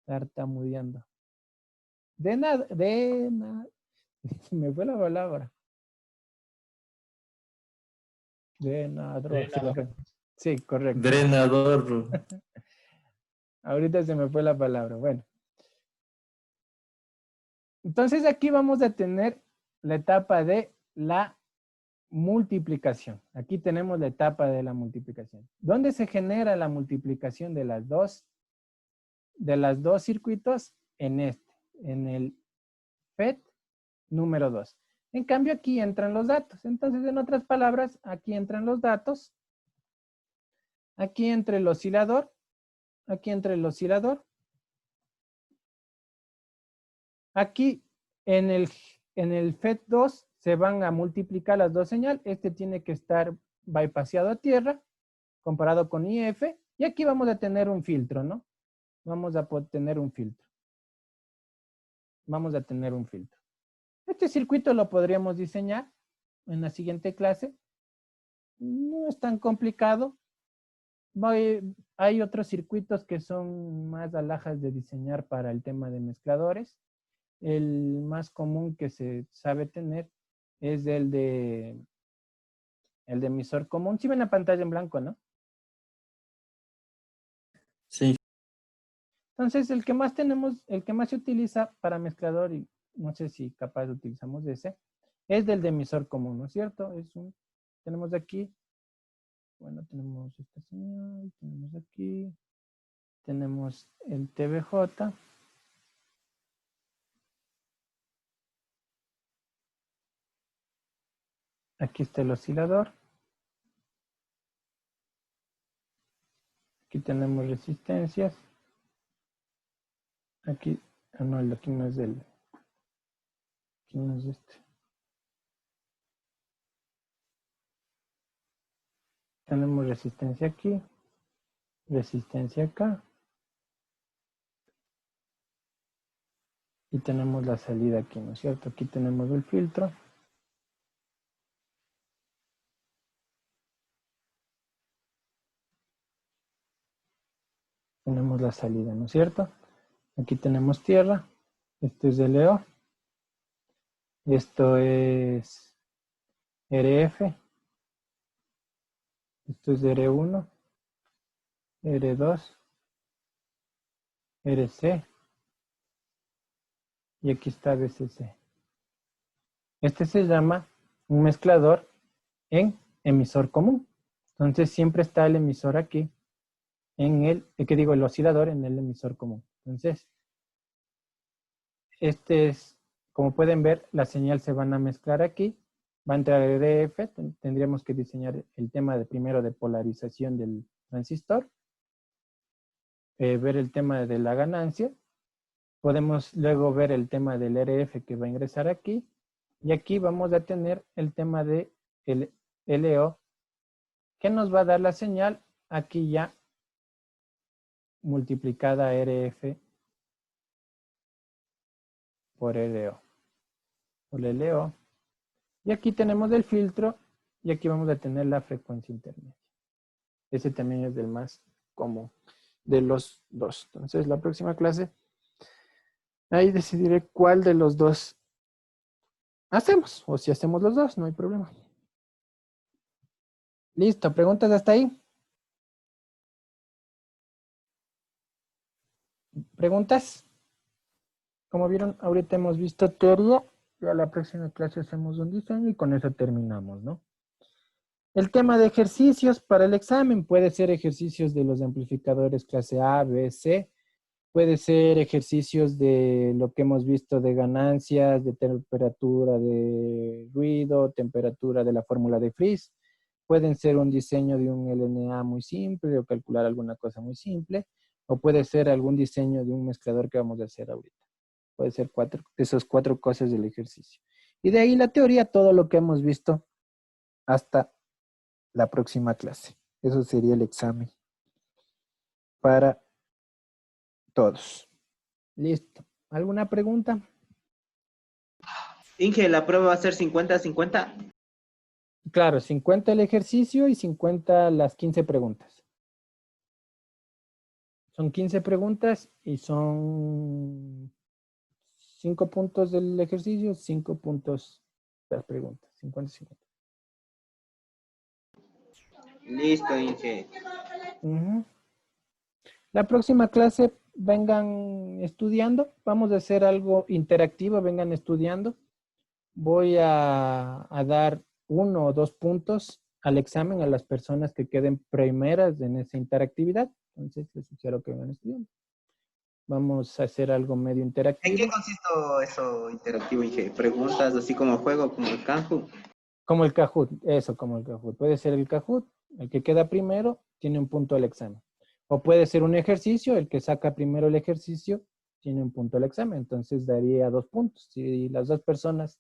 tartamudeando. Me fue la palabra. Drenador. Sí, correcto. Drenador, bro. Ahorita se me fue la palabra. Bueno. Entonces aquí vamos a tener la etapa de la multiplicación. Aquí tenemos la etapa de la multiplicación. ¿Dónde se genera la multiplicación de las dos circuitos? En el FET número 2. En cambio, aquí entran los datos. Entonces, en otras palabras, aquí entran los datos. Aquí entra el oscilador. Aquí entra el oscilador. Aquí en el FET 2 se van a multiplicar las dos señales. Este tiene que estar bypassado a tierra comparado con IF. Y aquí vamos a tener un filtro, ¿no? Vamos a tener un filtro. Vamos a tener un filtro. Este circuito lo podríamos diseñar en la siguiente clase. No es tan complicado. Hay otros circuitos que son más alhajas de diseñar para el tema de mezcladores. El más común que se sabe tener es el de emisor común. Sí ven la pantalla en blanco, ¿no? Sí. Entonces, el que más se utiliza para mezclador, y no sé si capaz utilizamos ese, es del de emisor común, ¿no es cierto? Tenemos aquí, bueno, tenemos esta señal, tenemos aquí, tenemos el TBJ. Aquí está el oscilador. Aquí tenemos resistencias. Aquí, no, aquí no es aquí no es este. Tenemos resistencia aquí, resistencia acá. Y tenemos la salida aquí, ¿no es cierto? Aquí tenemos el filtro. Tenemos la salida, ¿no es cierto? Aquí tenemos tierra. Esto es LO. Esto es RF. Esto es R1. R2. RC. Y aquí está BCC. Este se llama un mezclador en emisor común. Entonces siempre está el emisor aquí. El oscilador en el emisor común. Entonces, como pueden ver, la señal se van a mezclar aquí. Va a entrar RF. Tendríamos que diseñar el tema primero de polarización del transistor. Ver el tema de la ganancia. Podemos luego ver el tema del RF que va a ingresar aquí. Y aquí vamos a tener el tema de el LO, que nos va a dar la señal aquí ya multiplicada RF por LO. Por LO. Y aquí tenemos el filtro y aquí vamos a tener la frecuencia intermedia. Ese también es del más común de los dos. Entonces, la próxima clase, ahí decidiré cuál de los dos hacemos. O si hacemos los dos, no hay problema. Listo, ¿preguntas hasta ahí? ¿Preguntas? Como vieron, ahorita hemos visto teoría Ya la próxima clase hacemos un diseño y con eso terminamos, ¿no? El tema de ejercicios para el examen puede ser ejercicios de los amplificadores clase A, B, C. Puede ser ejercicios de lo que hemos visto de ganancias, de temperatura de ruido, temperatura de la fórmula de Friis. Pueden ser un diseño de un LNA muy simple o calcular alguna cosa muy simple. O puede ser algún diseño de un mezclador que vamos a hacer ahorita. Puede ser esas cuatro cosas del ejercicio. Y de ahí la teoría, todo lo que hemos visto hasta la próxima clase. Eso sería el examen para todos. Listo. ¿Alguna pregunta? Inge, ¿la prueba va a ser 50-50? Claro, 50 el ejercicio y 50 las 15 preguntas. Son 15 preguntas y son 5 puntos del ejercicio, 5 puntos las preguntas. 50-50. Listo, Inge. Ujú. La próxima clase vengan estudiando. Vamos a hacer algo interactivo, vengan estudiando. Voy a dar 1 o 2 puntos al examen a las personas que queden primeras en esa interactividad. Entonces, les sugiero que vengan estudiando. Vamos a hacer algo medio interactivo. ¿En qué consiste eso interactivo, Inge? ¿Preguntas así como juego, como el Kahoot? Como el Kahoot, eso, como el Kahoot. Puede ser el Kahoot, el que queda primero tiene un punto al examen. O puede ser un ejercicio, el que saca primero el ejercicio tiene un punto al examen. Entonces daría 2 puntos. Si las dos personas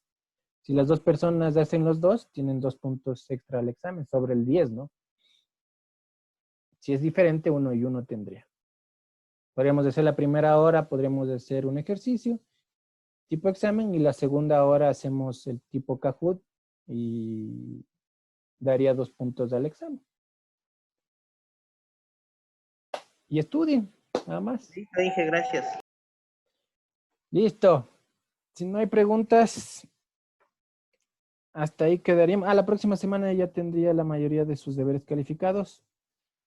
hacen los dos, tienen 2 puntos extra al examen, sobre el 10, ¿no? Si es diferente, 1 y 1 tendría. Podríamos hacer la primera hora, podríamos hacer un ejercicio tipo examen y la segunda hora hacemos el tipo Kahoot y daría 2 puntos al examen. Y estudien, nada más. Listo, Inge, gracias. Listo. Si no hay preguntas, hasta ahí quedaríamos. La próxima semana ya tendría la mayoría de sus deberes calificados.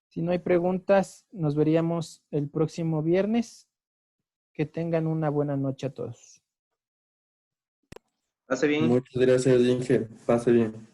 Si no hay preguntas, nos veríamos el próximo viernes. Que tengan una buena noche a todos. Pase bien. Muchas gracias, Inge. Pase bien.